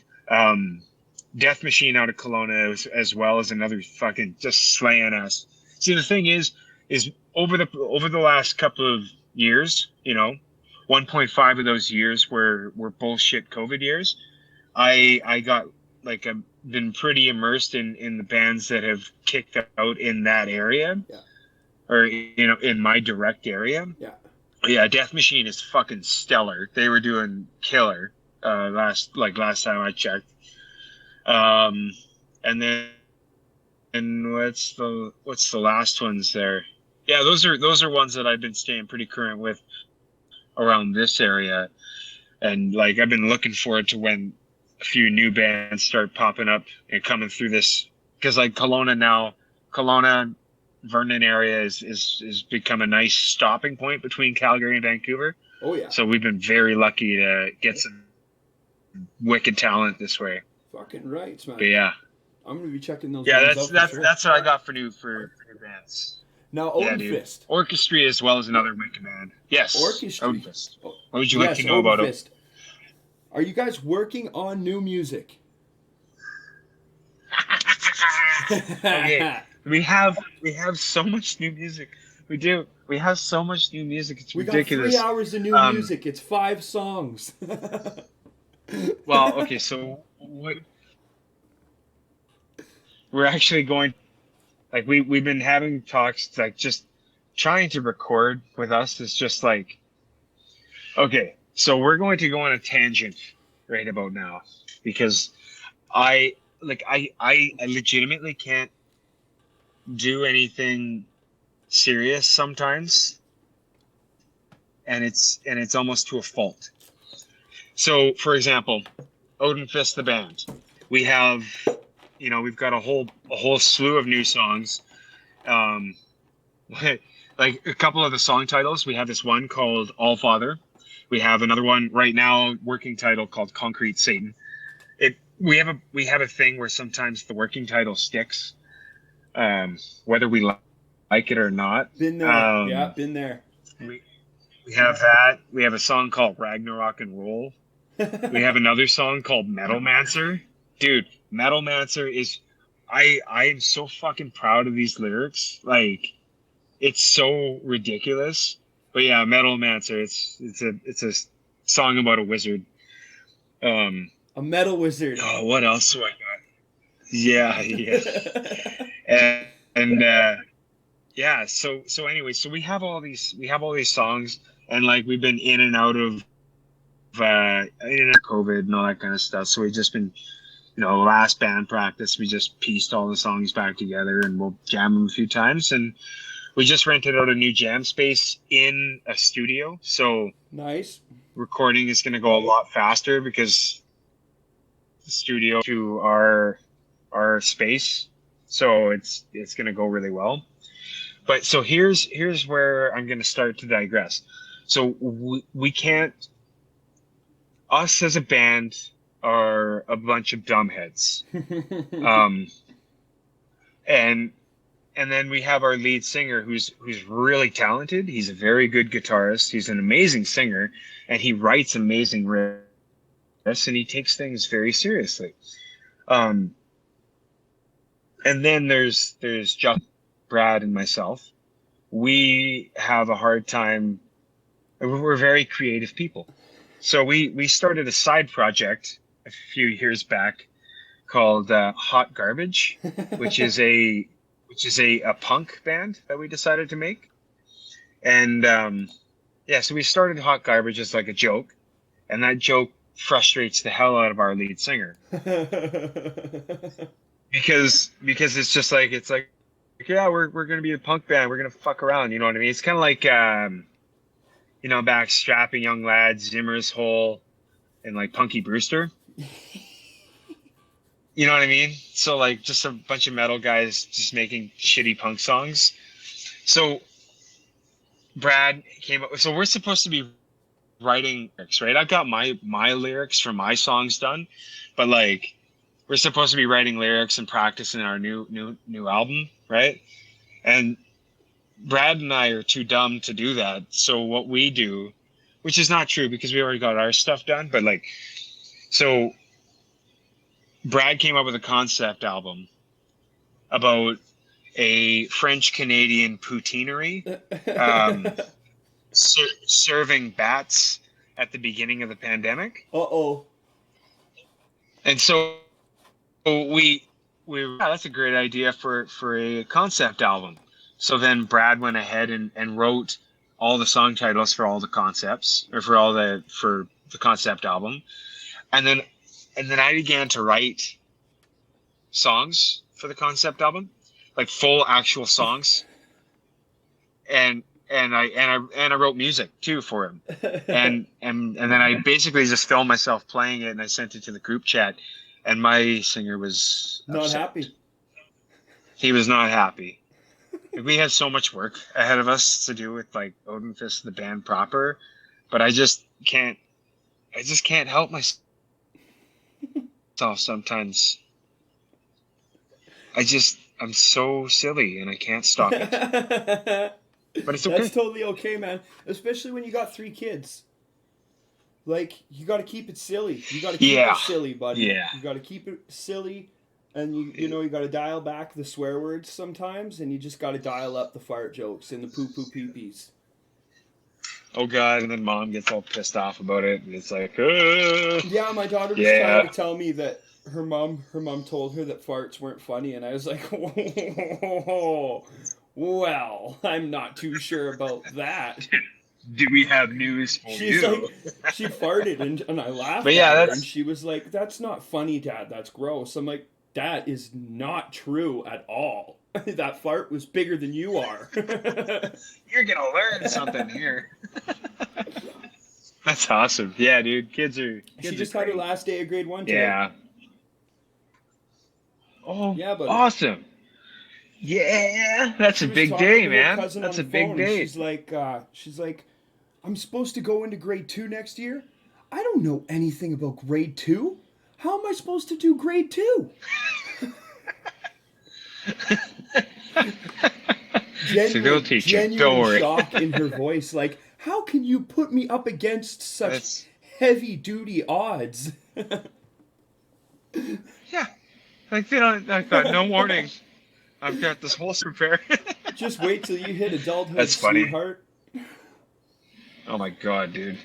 Death Machine out of Kelowna as well as another fucking just slaying ass. See, the thing is over the last couple of years, you know, 1.5 of those years were bullshit COVID years. I got like I've been pretty immersed in the bands that have kicked out in that area, Yeah. or you know, in my direct area. Yeah. Yeah, Death Machine is fucking stellar. They were doing killer last time I checked. And then what's the last ones there? Yeah, those are ones that I've been staying pretty current with around this area, and like I've been looking forward to when a few new bands start popping up and coming through this, because like Kelowna Vernon area is become a nice stopping point between Calgary and Vancouver. Oh yeah. So we've been very lucky to get some wicked talent this way. Fucking right, man. But yeah. I'm gonna be checking those. Yeah, ones that's out for sure. that's what I got for new bands. Now Yeah, dude. ODINFIST. Orchestra as well as another wicked band. Yes. Orchestra. ODINFIST. What would you like to know about it? Are you guys working on new music? Okay. We have so much new music. We do. We have so much new music. It's We ridiculous. got 3 hours of new music. It's 5 songs. Well, okay, so what we're actually going, like we've been having talks, like just trying to record with us is just like, okay, so we're going to go on a tangent right about now, because I legitimately can't do anything serious sometimes, and it's almost to a fault. So, for example, ODINFIST the band, we have, you know, we've got a whole slew of new songs. Like a couple of the song titles, we have this one called All Father. We have another one right now, working title, called Concrete Satan. We have a thing where sometimes the working title sticks, whether we like it or not. Been there. Yeah, been there. We have that. We have a song called Ragnarok and Roll. We have another song called Metal Mancer. Dude, Metal Mancer is, I am so fucking proud of these lyrics. Like, it's so ridiculous. But yeah, Metal Mancer, it's a song about a wizard. A metal wizard. Oh, what else do I got? Yeah. and yeah, so anyway, so we have all these songs, and like we've been in and out of COVID and all that kind of stuff. So we've just been, you know, last band practice, we just pieced all the songs back together, and we'll jam them a few times. And we just rented out a new jam space in a studio, so nice. Recording is going to go a lot faster because the studio to our space, so it's going to go really well. But so here's where I'm going to start to digress. So we can't, us as a band are a bunch of dumbheads. And then we have our lead singer who's really talented. He's a very good guitarist. He's an amazing singer, and he writes amazing riffs, and he takes things very seriously. And then there's Justin Brad and myself, we have a hard time. We're very creative people. So we started a side project a few years back called Hot Garbage, which is a punk band that we decided to make. And so we started Hot Garbage as like a joke, and that joke frustrates the hell out of our lead singer because it's just like yeah, we're gonna be a punk band, we're gonna fuck around, you know what I mean? It's kind of like back Strapping Young Lads, Zimmer's Hole, and like Punky Brewster. You know what I mean? So like just a bunch of metal guys just making shitty punk songs. So Brad came up with, so we're supposed to be writing lyrics, right? I've got my lyrics for my songs done, but like we're supposed to be writing lyrics and practicing our new album, right? And Brad and I are too dumb to do that. So what we do, which is not true because we already got our stuff done, but like, so Brad came up with a concept album about a French-Canadian poutineery serving bats at the beginning of the pandemic. Uh-oh. And so we that's a great idea for a concept album. So then Brad went ahead and wrote all the song titles for all the concepts, or for the concept album. And then I began to write songs for the concept album, like full actual songs. And I wrote music too for him. And then I basically just filmed myself playing it, and I sent it to the group chat, and my singer was not upset. happy. He was not happy. We have so much work ahead of us to do with like ODINFIST, the band proper, but I just can't help myself sometimes. I'm so silly and I can't stop it. But it's okay. That's totally okay, man. Especially when you got 3 kids. Like, you got to keep it silly. You got to keep it silly, buddy. Yeah. You got to keep it silly, and you got to dial back the swear words sometimes, and you just got to dial up the fart jokes and the poo-poo pee-pees. Oh, God, and then Mom gets all pissed off about it, and it's like, Yeah, my daughter was trying to tell me that her mom told her that farts weren't funny, and I was like, whoa. Well, I'm not too sure about that. Do we have news for She's you? like, she farted and I laughed But at her, and she was like, that's not funny, Dad, that's gross. I'm like, that is not true at all. That fart was bigger than you are. You're gonna learn something here. That's awesome. Yeah, dude, kids are She just had her last day of grade 1 today. Yeah. Oh, yeah, but awesome. Yeah, that's a big day, man. That's a big day. She's like, I'm supposed to go into grade 2 next year. I don't know anything about grade 2. How am I supposed to do grade 2? Genuine shock in her voice. Like, how can you put me up against such heavy-duty odds? Yeah, like I've got no warning. I've got this whole prepared. Just wait till you hit adulthood, That's funny. sweetheart. Oh my God, dude.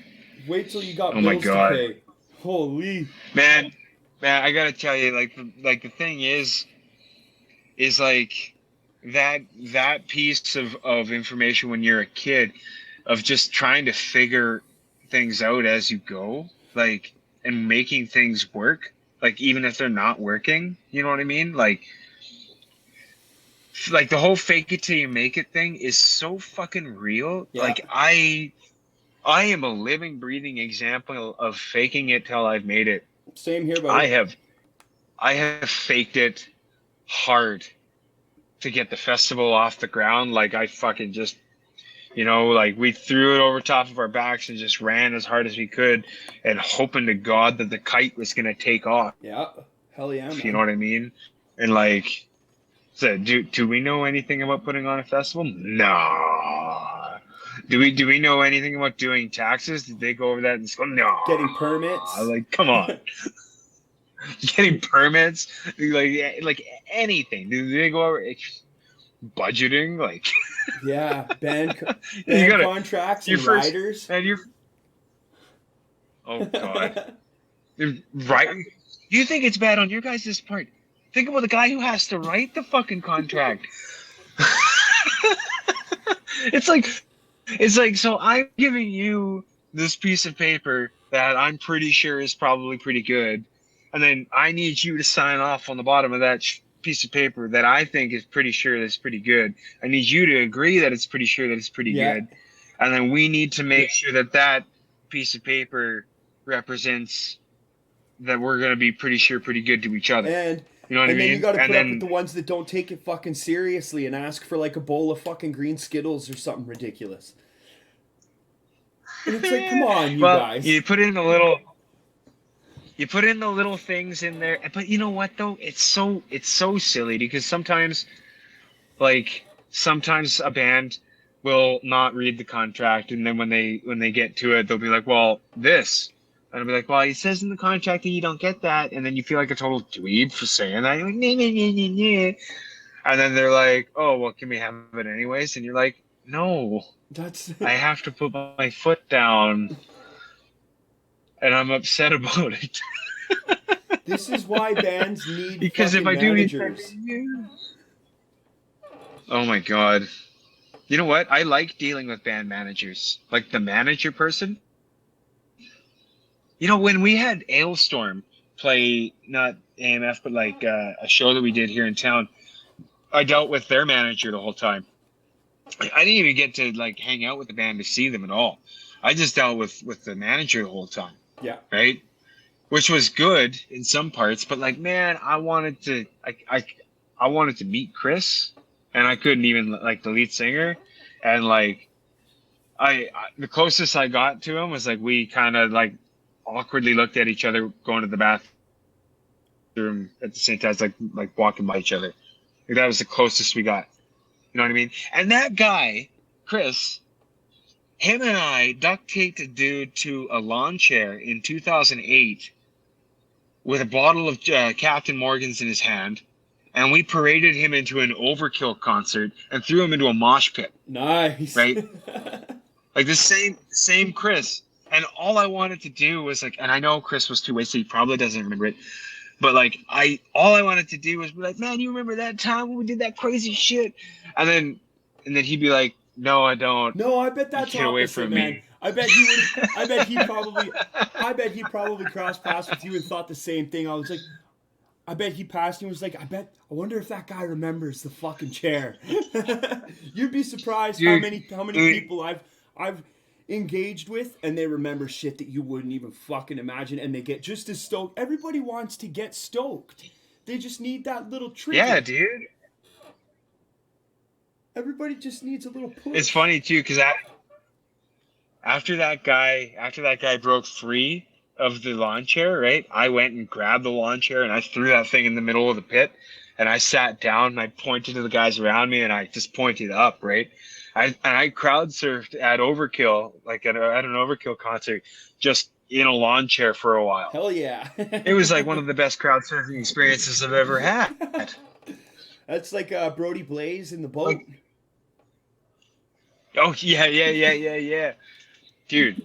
Wait till you got bills to pay. Holy. Man, I gotta tell you, like the thing is like that piece of information when you're a kid, of just trying to figure things out as you go, like, and making things work, like even if they're not working, you know what I mean? Like the whole fake it till you make it thing is so fucking real. Yeah. Like I am a living, breathing example of faking it till I've made it. Same here, buddy. I have faked it hard to get the festival off the ground. Like I fucking just, like we threw it over top of our backs and just ran as hard as we could, and hoping to God that the kite was gonna take off. Yeah, hell yeah, man. You know what I mean? And like, so do we know anything about putting on a festival? No. Do we know anything about doing taxes? Did they go over that and go, no? Getting permits? Like, come on. Getting permits? Like anything. Do they go over? budgeting, like Yeah, band you gotta contracts your and first riders. and your oh god, right? You think it's bad on your guys' part? Think about the guy who has to write the fucking contract. It's like so I'm giving you this piece of paper that I'm pretty sure is probably pretty good, and then I need you to sign off on the bottom of that piece of paper that I think is pretty sure that's pretty good. I need you to agree that it's pretty sure that it's pretty Yeah. good, and then we need to make sure that that piece of paper represents that we're gonna be pretty sure pretty good to each other. And You know what I and then mean? you got to And put up then with the ones that don't take it fucking seriously and ask for like a bowl of fucking green Skittles or something ridiculous. And it's like, come on, you guys. You put in the little things in there, but you know what though? It's so silly because sometimes a band will not read the contract, and then when they get to it, they'll be like, well, this. And I'll be like, well, it says in the contract that you don't get that, and then you feel like a total dweeb for saying that. You're like, nah, nah, nah, nah, nah. And then they're like, oh, well, can we have it anyways? And you're like, no, I have to put my foot down, and I'm upset about it. This is why bands need Because if I managers. Oh my god. You know what? I like dealing with band managers. Like the manager person. You know, when we had Ailstorm play, not AMF, but like a show that we did here in town, I dealt with their manager the whole time. I didn't even get to like hang out with the band to see them at all. I just dealt with the manager the whole time. Yeah. Right? Which was good in some parts, but like, man, I wanted to meet Chris, and I couldn't even, like, the lead singer, and like I the closest I got to him was like we kind of like awkwardly looked at each other going to the bathroom at the same time, like walking by each other. Like, that was the closest we got. You know what I mean? And that guy, Chris, him and I duct taped a dude to a lawn chair in 2008 with a bottle of Captain Morgan's in his hand, and we paraded him into an Overkill concert and threw him into a mosh pit. Nice. Right? Like the same Chris. And all I wanted to do was like, and I know Chris was too wasted, he probably doesn't remember it, but like all I wanted to do was be like, man, you remember that time when we did that crazy shit? And then he'd be like, no, I don't. No, I bet that's Get away opposite, from man. me. I bet he probably crossed paths with you and thought the same thing. I was like, I bet he passed you and was like, I wonder if that guy remembers the fucking chair. You'd be surprised how many people I've engaged with, and they remember shit that you wouldn't even fucking imagine, and they get just as stoked. Everybody wants to get stoked. They just need that little trick. Yeah, dude. Everybody just needs a little push. It's funny too, because after that guy broke free of the lawn chair, right? I went and grabbed the lawn chair and I threw that thing in the middle of the pit, and I sat down and I pointed to the guys around me and I just pointed up, right? I crowd surfed at Overkill, like at an Overkill concert, just in a lawn chair for a while. Hell yeah. It was like one of the best crowd surfing experiences I've ever had. That's like Brody Blaze in the boat. Oh yeah. Dude.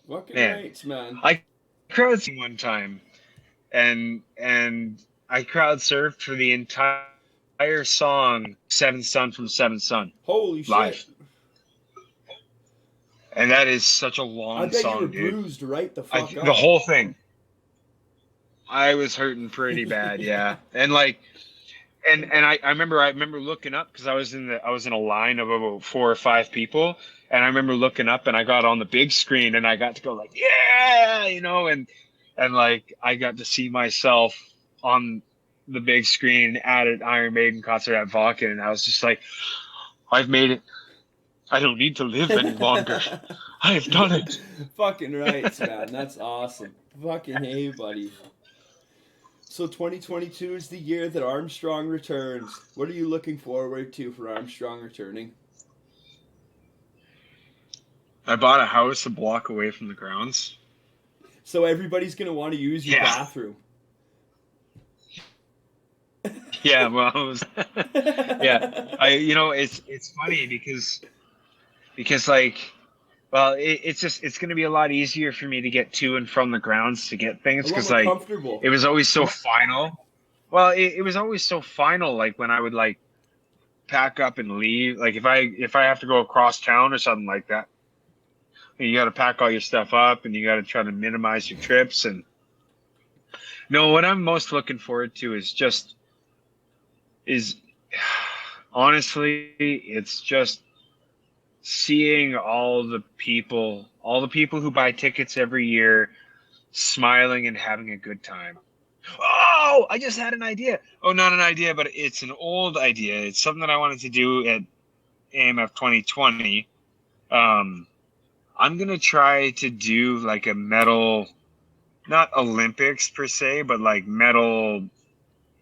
Fucking Man. rights, man. I crowd surfed one time, and I crowd surfed for the entire song Seventh Son from Seventh Son. Holy live. shit. And that is such a long I bet song, you were dude. bruised right the fuck up. The whole thing. I was hurting pretty bad, yeah. And like and I remember looking up because I was in a line of about 4 or 5 people, and I remember looking up and I got on the big screen and I got to go like, yeah, you know, and like I got to see myself on the big screen at an Iron Maiden concert at Vakken, and I was just like, I've made it. I don't need to live any longer. I have done it. Fucking rights, man. That's awesome. Fucking hey, buddy. So 2022 is the year that Armstrong returns. What are you looking forward to for Armstrong returning? I bought a house a block away from the grounds. So everybody's going to want to use your bathroom. Yeah, well, yeah. It's funny because like, well, it's going to be a lot easier for me to get to and from the grounds to get A things lot because more like comfortable. it was always so final. Well, it was always so final. Like when I would like pack up and leave, like if I have to go across town or something like that, you got to pack all your stuff up and you got to try to minimize your trips. And no, what I'm most looking forward to is honestly, it's just seeing all the people who buy tickets every year smiling and having a good time. Oh, I just had an idea. Oh, not an idea, but it's an old idea. It's something that I wanted to do at AMF 2020. Um, I'm gonna try to do like a metal, not Olympics per se, but like metal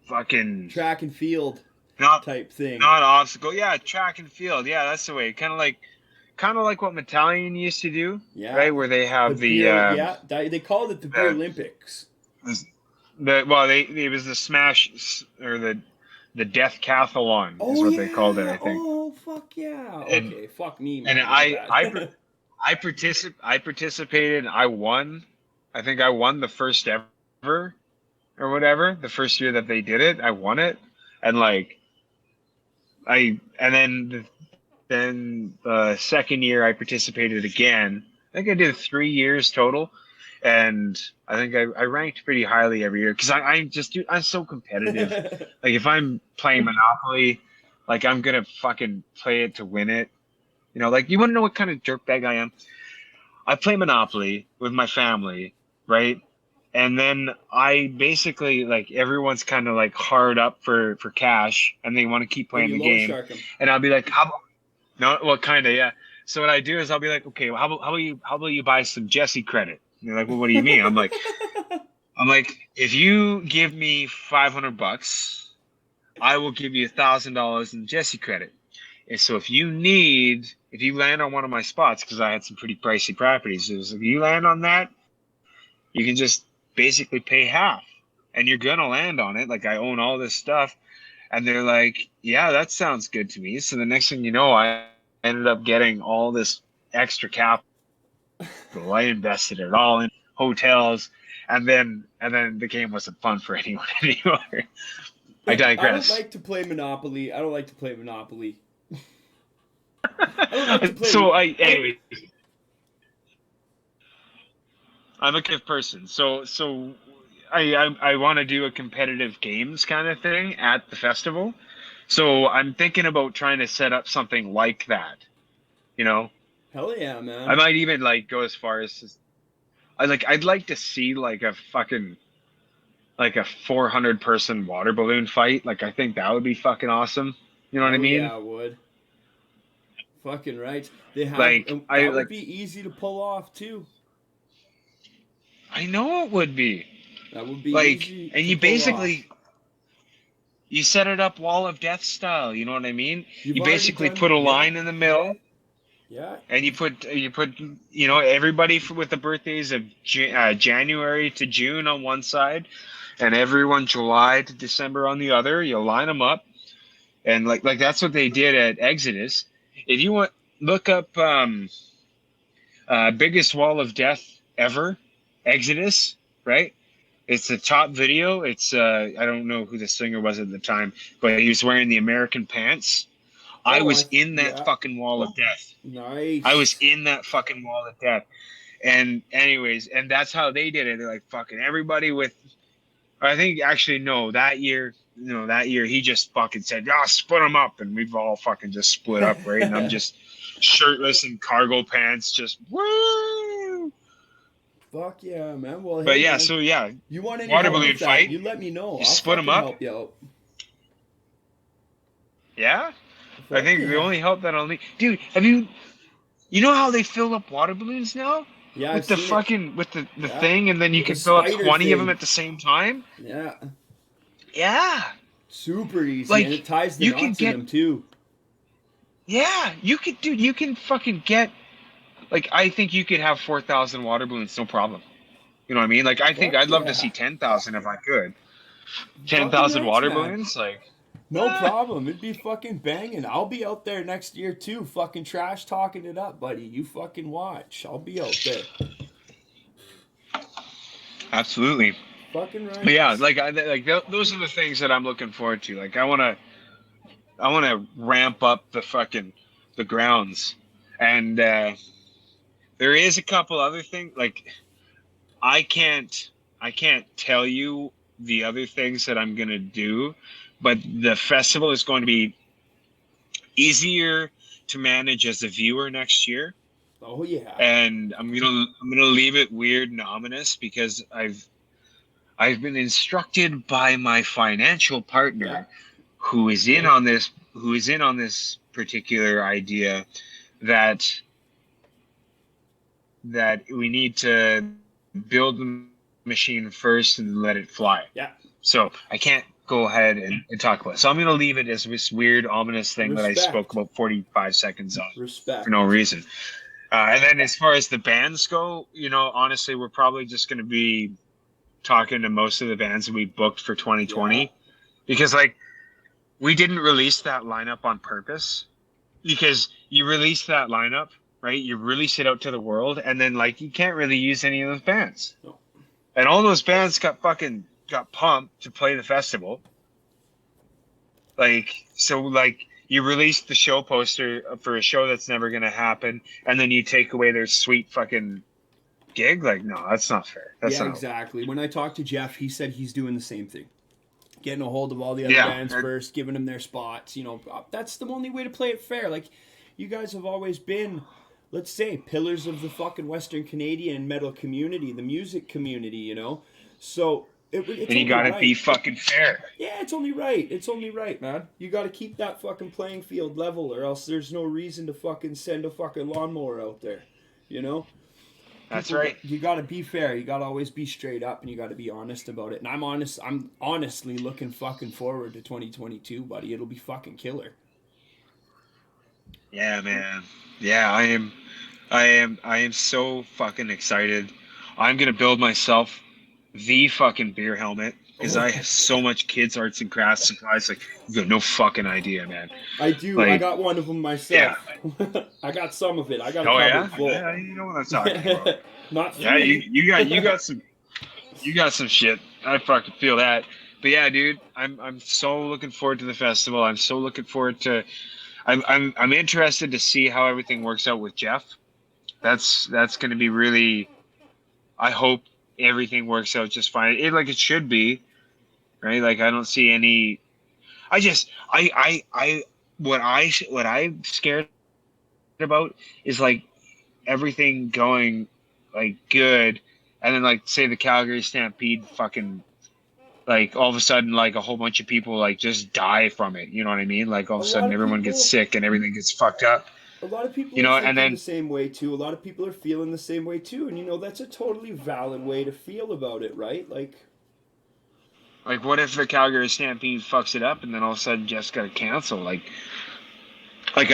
fucking Track and field not type thing. not obstacle. Yeah, track and field. Yeah, that's the way. Kind of like what Battalion used to do, Yeah. right? Where they The have beer, yeah, they called it the beer Olympics. it was the smash or the death cathalon is Oh what they called it, yeah. I think. Oh fuck yeah. And Okay, fuck me, and man. My bad. I participated. I won. I think I won the first ever or whatever. The first year that they did it, I won it, and like then the second year I participated again. I think I did 3 years total, and I think I ranked pretty highly every year because I'm so competitive. Like if I'm playing Monopoly, like I'm gonna fucking play it to win it. You know, like you want to know what kind of dirtbag I am? I play Monopoly with my family, right? And then I basically like everyone's kind of like hard up for cash, and they want to keep And playing you the loan game. shark 'em. And I'll be like, how about no? Well, kind of, yeah. So what I do is I'll be like, okay, well, how about you buy some Jesse credit? And they're like, well, what do you mean? I'm like, if you give me $500, I will give you $1,000 in Jesse credit. And so if you land on one of my spots, because I had some pretty pricey properties, it was if you land on that, you can just basically pay half, and you're gonna land on it. Like I own all this stuff, and they're like, yeah, that sounds good to me. So the next thing you know, I ended up getting all this extra capital. I invested it all in hotels, and then the game wasn't fun for anyone anymore. I I don't digress. like to play Monopoly. I don't like to play Monopoly. I don't like to play. So anyway, I'm a competitive person. So I want to do a competitive games kind of thing at the festival. So I'm thinking about trying to set up something like that. You know, Hell yeah, I man. might even like go as far as I'd like to see like a fucking like a 400 person water balloon fight. Like I think that would be fucking awesome. You know what I Hell mean? yeah, I would. Fucking right. They have Like I that would like be easy to pull off too. I know it would be. That would be Like easy and to you pull basically off. you set it up wall of death style, you know what I mean? You've You already basically done, put a yeah, line in the middle yeah. and you put everybody with the birthdays of January to June on one side and everyone July to December on the other. You line them up, and like that's what they did at Exodus. If you want, look up biggest wall of death ever, Exodus, right? It's the top video. It's I don't know who the singer was at the time, but he was wearing the American pants. I Oh, was in that yeah. fucking wall of death. Nice. I was in that fucking wall of death. And anyways, and that's how they did it. They're like fucking everybody with. I think actually no, that year he just fucking said, "Yeah, split them up," and we've all fucking just split up, right? And I'm just shirtless in cargo pants, just woo. Fuck yeah, man. Well, But hey, yeah, man. so yeah, You want any water help balloon with that? fight. You let me know. You I'll split 'em fucking up. help you out. Yeah, I Fuck think the yeah. only help that I'll need, dude. Have you? You know how they fill up water balloons now? Yeah, With I've the seen it. fucking with the Yeah. thing, and then you With the can fill up spider 20 of them thing. at the same time. Yeah. Yeah, Super easy, like and it ties the you can knots in get. them too. Yeah, you could, dude. You can fucking get. Like I think you could have 4,000 water balloons, no problem. You know what I mean? Like I think Fuck I'd love to yeah. see 10,000 if I could. 10,000 thanks, water man. balloons, like. No problem. It'd be fucking banging. I'll be out there next year too, fucking trash talking it up, buddy. You fucking watch. I'll be out there. Absolutely. Fucking right. But yeah, those are the things that I'm looking forward to. Like I wanna ramp up the grounds, and there is a couple other things. Like I can't tell you the other things that I'm gonna do, but the festival is going to be easier to manage as a viewer next year. Oh yeah. And I'm gonna leave it weird and ominous because I've been instructed by my financial partner, who is in on this particular idea, that we need to build the machine first and let it fly. Yeah. So I can't go ahead and talk about it. So I'm going to leave it as this weird, ominous thing that I spoke about 45 seconds on for no reason. And then as far as the bands go, honestly, we're probably just going to be talking to most of the bands that we booked for 2020 because we didn't release that lineup on purpose, because you release that lineup, right? You release it out to the world, and then you can't really use any of those bands. No. And all those bands got pumped to play the festival. You release the show poster for a show that's never going to happen, and then you take away their sweet fucking gig. No, that's not fair. That's not exactly. When I talked to Jeff, he said he's doing the same thing. Getting a hold of all the other bands first, giving them their spots. That's the only way to play it fair. You guys have always been, let's say, pillars of the fucking Western Canadian metal community, the music community, So it's and you gotta be fucking fair. Yeah, it's only right. It's only right, man. You gotta keep that fucking playing field level, or else there's no reason to fucking send a fucking lawnmower out there, That's right. You got to be fair. You got to always be straight up, and you got to be honest about it. And I'm honest. I'm honestly looking fucking forward to 2022, buddy. It'll be fucking killer. Yeah, man. Yeah, I am so fucking excited. I'm gonna build myself the fucking beer helmet because I have so much kids' arts and crafts supplies. You've got no fucking idea, man. I do. I got one of them myself. Yeah. I got some of it. I got a cupboard full. Yeah, you know what I'm talking about. Not yeah, you got some shit. I fucking feel that. But yeah, dude, I'm so looking forward to the festival. I'm so looking forward to. I'm interested to see how everything works out with Jeff. That's going to be really. I hope everything works out just fine. It should be, right? I don't see any. What I'm scared about is everything going good, and then say the Calgary Stampede fucking all of a sudden a whole bunch of people just die from it. You know what I mean? All of a sudden everyone gets sick and everything gets fucked up. A lot of people are thinking the same way too. A lot of people are feeling the same way too, and that's a totally valid way to feel about it, right? What if the Calgary Stampede fucks it up and then all of a sudden Jeff's got to cancel? I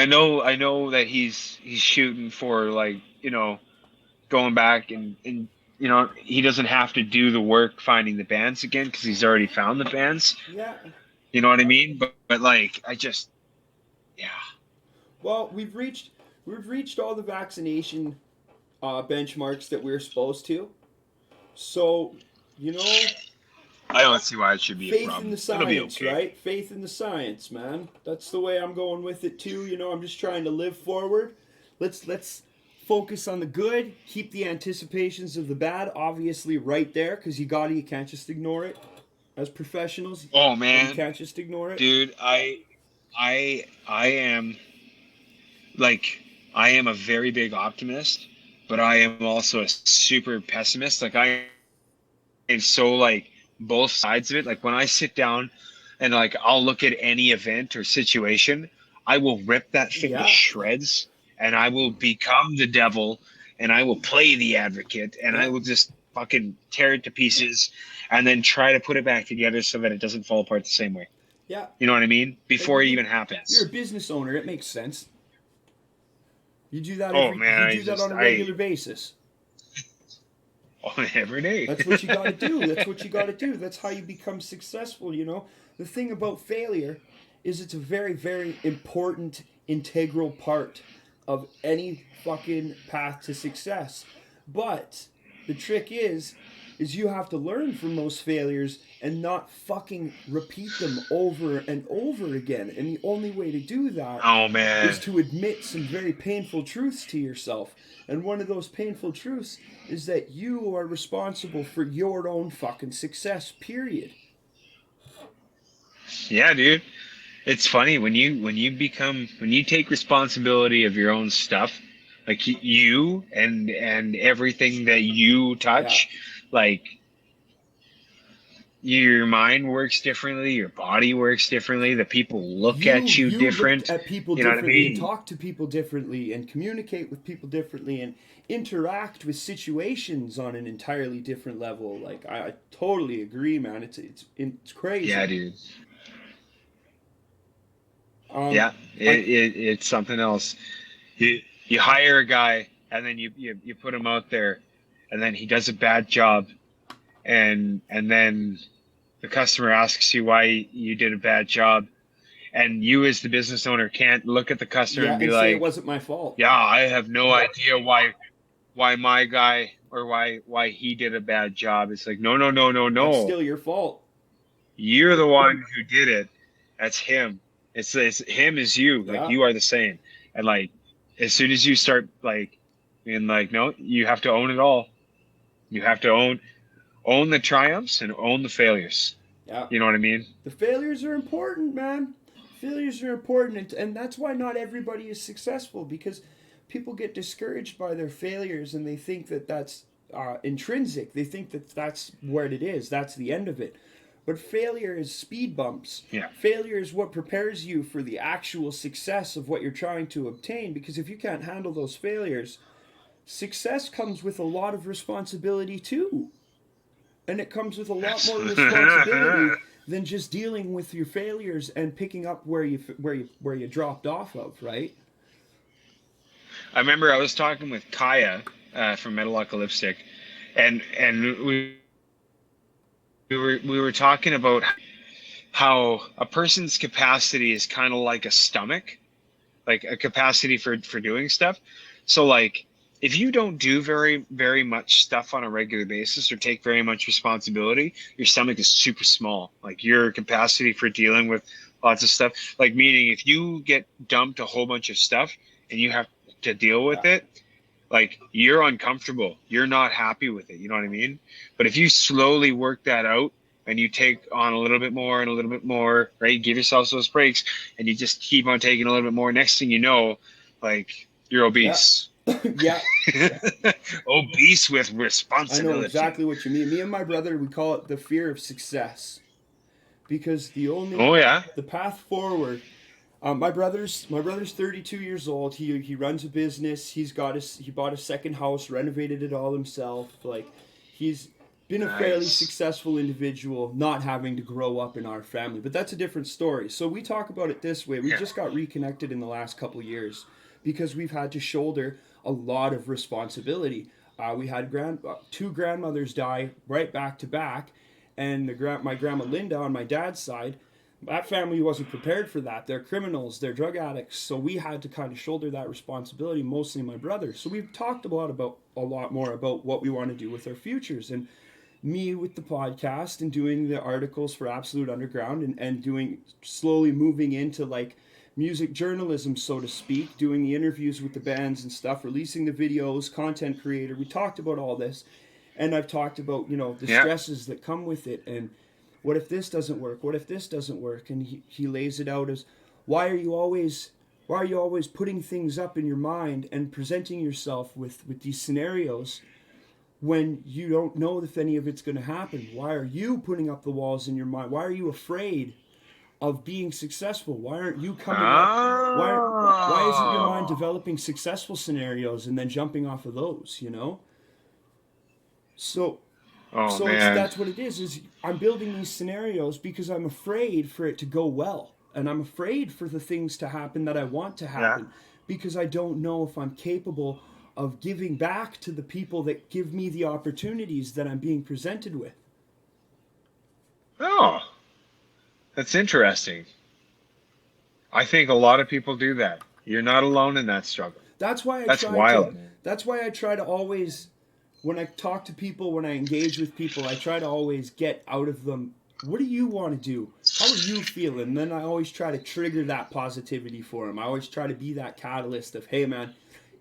know that he's shooting for going back and he doesn't have to do the work finding the bands again because he's already found the bands. Yeah. You know what I mean? But yeah. Well, we've reached all the vaccination benchmarks that we're supposed to. So, I don't see why it should be faith a problem. in the science, right? Faith in the science, man. That's the way I'm going with it too. I'm just trying to live forward. Let's focus on the good. Keep the anticipations of the bad obviously right there, because you can't just ignore it. As professionals, oh man, you can't just ignore it, dude. I am I am a very big optimist, but I am also a super pessimist. I am so both sides of it. When I sit down and I'll look at any event or situation, I will rip that thing to shreds, and I will become the devil, and I will play the advocate, and I will just fucking tear it to pieces and then try to put it back together so that it doesn't fall apart the same way. Yeah. You know what I mean? Before it even happens. You're a business owner. It makes sense. You do that on a regular basis. Every day. That's what you got to do. That's what you got to do. That's how you become successful, you know? The thing about failure is it's a very, very important, integral part of any fucking path to success. But the trick is you have to learn from those failures and not fucking repeat them over and over again. And the only way to do that Oh man. is to admit some very painful truths to yourself. And one of those painful truths is that you are responsible for your own fucking success, period. Yeah, dude. It's funny when you take responsibility of your own stuff, like you and everything that you touch, like your mind works differently, your body works differently, the people look at you different. Look at people you know differently, what I mean? and talk to people differently, and communicate with people differently, and interact with situations on an entirely different level. Like I totally agree, man. It's crazy. Yeah, dude. It's something else. You hire a guy and then you put him out there, and then he does a bad job, and then the customer asks you why you did a bad job, and you as the business owner can't look at the customer and be say like, it wasn't my fault. Yeah, I have no idea why my guy or why he did a bad job. It's like no. It's still your fault. You're the one who did it. That's him. It's him is you. Like you are the same. And like as soon as you start like being like, no, you have to own it all. You have to own the triumphs and own the failures. Yeah. You know what I mean? The failures are important, man. Failures are important, and that's why not everybody is successful, because people get discouraged by their failures and they think that that's intrinsic. They think that that's where it is. That's the end of it. But failure is speed bumps. Yeah. Failure is what prepares you for the actual success of what you're trying to obtain, because if you can't handle those failures, success comes with a lot of responsibility too. And it comes with a lot more responsibility than just dealing with your failures and picking up where you dropped off of, right? I remember I was talking with Kaya from Metalloca Lipstick, and we were talking about how a person's capacity is kind of like a stomach, like a capacity for doing stuff. So like if you don't do very, very much stuff on a regular basis or take very much responsibility, your stomach is super small. Like your capacity for dealing with lots of stuff, like meaning if you get dumped a whole bunch of stuff and you have to deal with it, like you're uncomfortable. You're not happy with it. You know what I mean? But if you slowly work that out and you take on a little bit more and a little bit more, right? Give yourself those breaks and you just keep on taking a little bit more. Next thing you know, like you're obese. Yeah. Obese with responsibility. I know exactly what you mean. Me and my brother, we call it the fear of success, because the path forward. My brother's 32 years old. He runs a business. He bought a second house, renovated it all himself. Like he's been a fairly successful individual, not having to grow up in our family. But that's a different story. So we talk about it this way. We just got reconnected in the last couple of years because we've had to shoulder a lot of responsibility. We had two grandmothers die right back to back, and my grandma Linda on my dad's side, that family wasn't prepared for that. They're criminals, they're drug addicts, so we had to kind of shoulder that responsibility, mostly my brother. So we've talked a lot more about what we want to do with our futures, and me with the podcast and doing the articles for Absolute Underground and doing slowly moving into like music journalism, so to speak, doing the interviews with the bands and stuff, releasing the videos, content creator. We talked about all this, and I've talked about, the stresses that come with it, and what if this doesn't work? What if this doesn't work? And he lays it out as, why are you always putting things up in your mind and presenting yourself with these scenarios when you don't know if any of it's going to happen? Why are you putting up the walls in your mind? Why are you afraid of being successful? Why aren't you coming up? Why isn't your mind developing successful scenarios and then jumping off of those, So that's what it is I'm building these scenarios because I'm afraid for it to go well. And I'm afraid for the things to happen that I want to happen because I don't know if I'm capable of giving back to the people that give me the opportunities that I'm being presented with. Oh, that's interesting. I think a lot of people do that. You're not alone in that struggle. That's why That's wild, man. That's why I try to always, when I talk to people, when I engage with people, I try to always get out of them, what do you want to do? How are you feeling? And then I always try to trigger that positivity for them. I always try to be that catalyst of, hey man,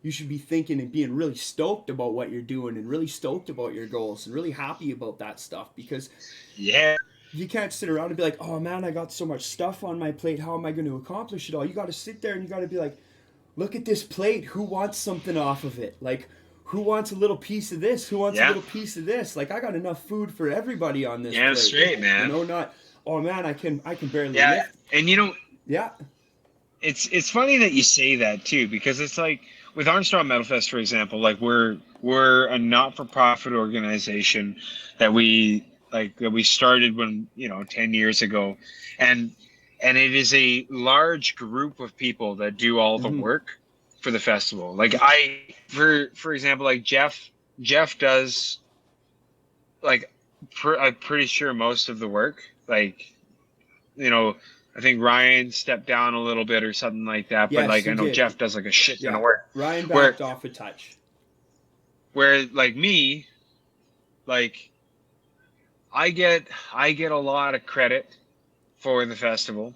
you should be thinking and being really stoked about what you're doing and really stoked about your goals and really happy about that stuff, because Yeah. you can't sit around and be like, oh man, I got so much stuff on my plate. How am I going to accomplish it all? You got to sit there and you got to be like, look at this plate. Who wants something off of it? Like, who wants a little piece of this? Who wants a little piece of this? Like, I got enough food for everybody on this plate. Straight, man. You know, not, oh man, I can barely Yeah, lift. and you know, Yeah. it's funny that you say that too, because it's like with Armstrong Metal Fest, for example, like we're a not-for-profit organization that we started when 10 years ago, and it is a large group of people that do all the work for the festival. Like for example, like Jeff does, like I'm pretty sure most of the work. Like, I think Ryan stepped down a little bit or something like that. Yes, but like he I know did. Jeff does like a shit ton of work. Ryan backed off a touch. Where like me, like I get a lot of credit for the festival,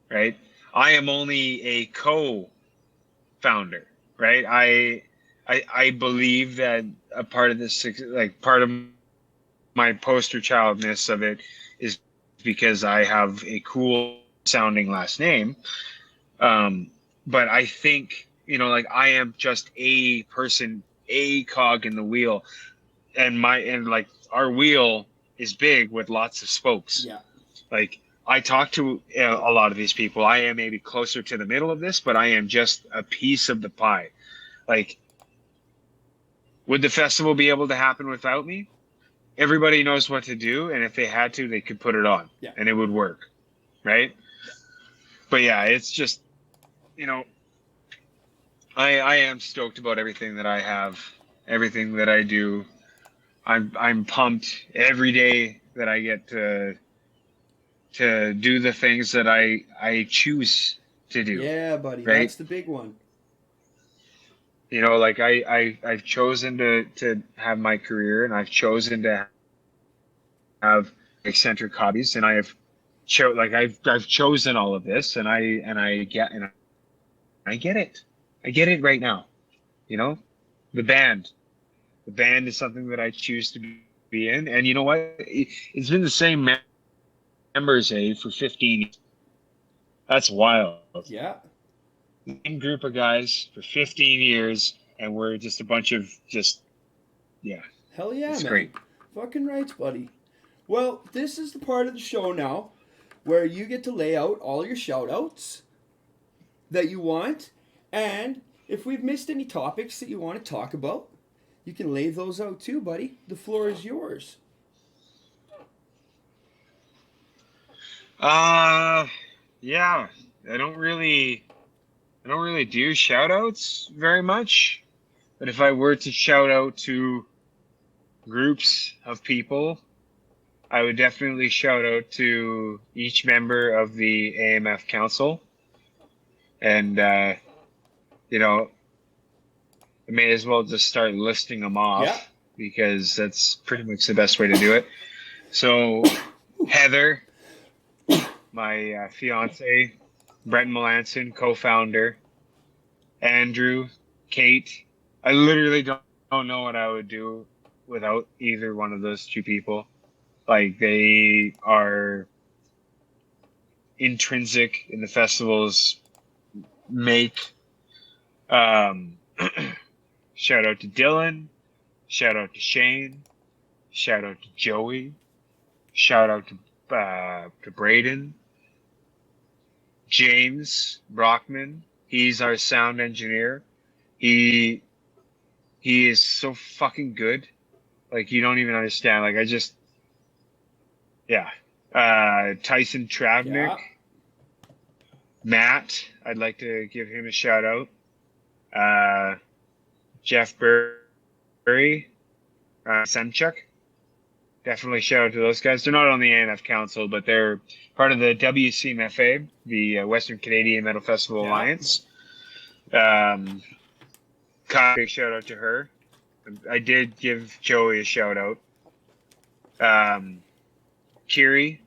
right? I am only a co-founder, right? I believe that a part of this, like part of my poster childness of it, is because I have a cool sounding last name. But I think, like I am just a person, a cog in the wheel, and like our wheel is big with lots of spokes. Yeah. Like I talk to a lot of these people. I am maybe closer to the middle of this, but I am just a piece of the pie. Like, would the festival be able to happen without me? Everybody knows what to do, and if they had to, they could put it on, and it would work, right? But yeah, it's just, I am stoked about everything that I have, everything that I do. I'm pumped every day that I get to do the things that I choose to do. Yeah, buddy, right? That's the big one. Like I've chosen to have my career, and I've chosen to have eccentric hobbies, and I've chosen all of this, and I get it. I get it right now. The band is something that I choose to be in, and you know what? It's been the same members, for 15 years. That's wild. Yeah. Same group of guys for 15 years, and we're just a bunch of Hell yeah, it's man. great. Fucking rights, buddy. Well, this is the part of the show now where you get to lay out all your shout outs that you want, and if we've missed any topics that you want to talk about, you can lay those out too, buddy. The floor is yours. Yeah, I don't really do shout outs very much, but if I were to shout out to groups of people, I would definitely shout out to each member of the AMF Council, and I may as well just start listing them off, because that's pretty much the best way to do it. So Heather, my fiance, Brent Melanson, co-founder, Andrew, Kate. I literally don't know what I would do without either one of those two people. Like, they are intrinsic in the festival's make. Shout out to Dylan. Shout out to Shane. Shout out to Joey. Shout out to Braden. James Brockman. He's our sound engineer. He is so fucking good. Like, you don't even understand. Like, Tyson Travnik. Yeah. Matt, I'd like to give him a shout out. Jeff Burry, Semchuk. Definitely shout out to those guys. They're not on the ANF Council, but they're part of the WCMFA, the Western Canadian Metal Festival Alliance. Big shout out to her. I did give Joey a shout out. Kiri,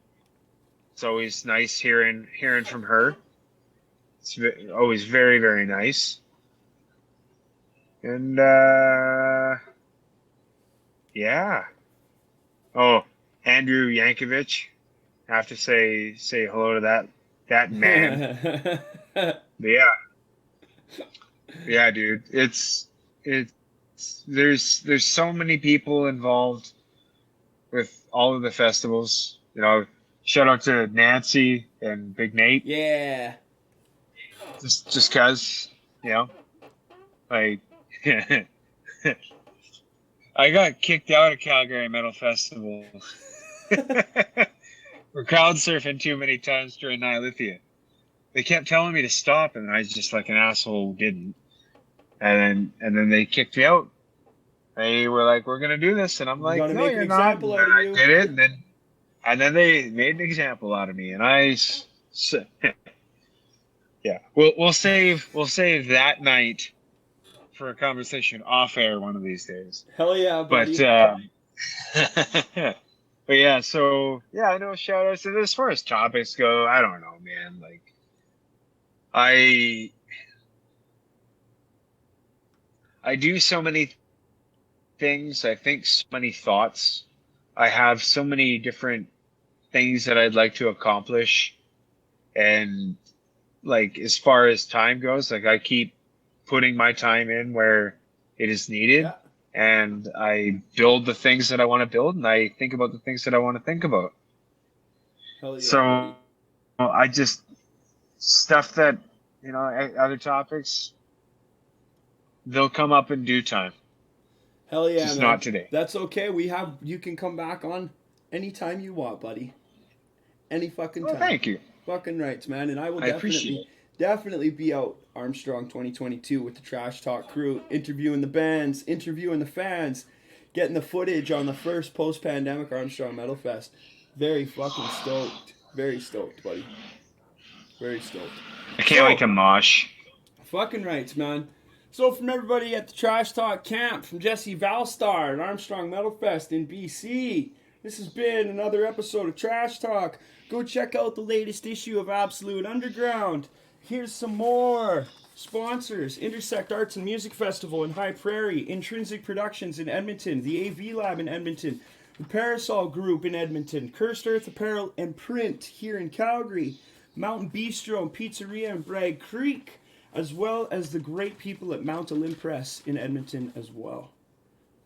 it's always nice hearing from her. It's always very, very nice. And yeah. Oh, Andrew Yankovic. I have to say hello to that man. Yeah, dude. It's there's so many people involved with all of the festivals. You know, shout out to Nancy and Big Nate. Yeah. Just cause, you know, like I got kicked out of Calgary Metal Festival for crowd surfing too many times during Nihilithia. They kept telling me to stop, and I just like an asshole didn't. And then they kicked me out. They were like, "We're gonna do this," and I'm like, "No, you're not." And I did it, and then they made an example out of me, and yeah. We'll save that night for a conversation off air one of these days. Hell yeah, buddy. But yeah, so yeah, I know shout outs. As far as topics go, I don't know, man. Like I do so many things. I think so many thoughts. I have so many different things that I'd like to accomplish. And like, as far as time goes, like I keep putting my time in where it is needed. Yeah. And I build the things that I want to build, and I think about the things that I want to think about. Hell yeah, so buddy. I just stuff that, you know, other topics, they'll come up in due time. Hell yeah, just man. Not today. That's okay. You can come back on anytime you want, buddy. Any fucking time. Thank you. Fucking rights, man. And I will appreciate it. definitely be out Armstrong 2022 with the Trash Talk crew, interviewing the bands, interviewing the fans, getting the footage on the first post-pandemic Armstrong Metal Fest. Very fucking stoked. Very stoked, buddy. Very stoked. I can't wait to mosh. Fucking rights, man. So from everybody at the Trash Talk camp, from Jesse Valstar at Armstrong Metal Fest in BC, this has been another episode of Trash Talk. Go check out the latest issue of Absolute Underground. Here's some more sponsors: Intersect Arts and Music Festival in High Prairie, Intrinsic Productions in Edmonton, the AV Lab in Edmonton, the Parasol Group in Edmonton, Cursed Earth Apparel and Print here in Calgary, Mountain Bistro and Pizzeria in Bragg Creek, as well as the great people at Mount Olympus in Edmonton as well.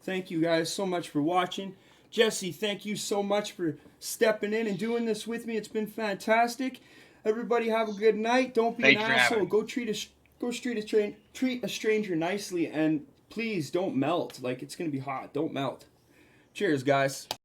Thank you guys so much for watching. Jesse, thank you so much for stepping in and doing this with me. It's been fantastic. Everybody have a good night. Don't be an asshole. Go treat a stranger nicely, and please don't melt. Like, it's going to be hot. Don't melt. Cheers, guys.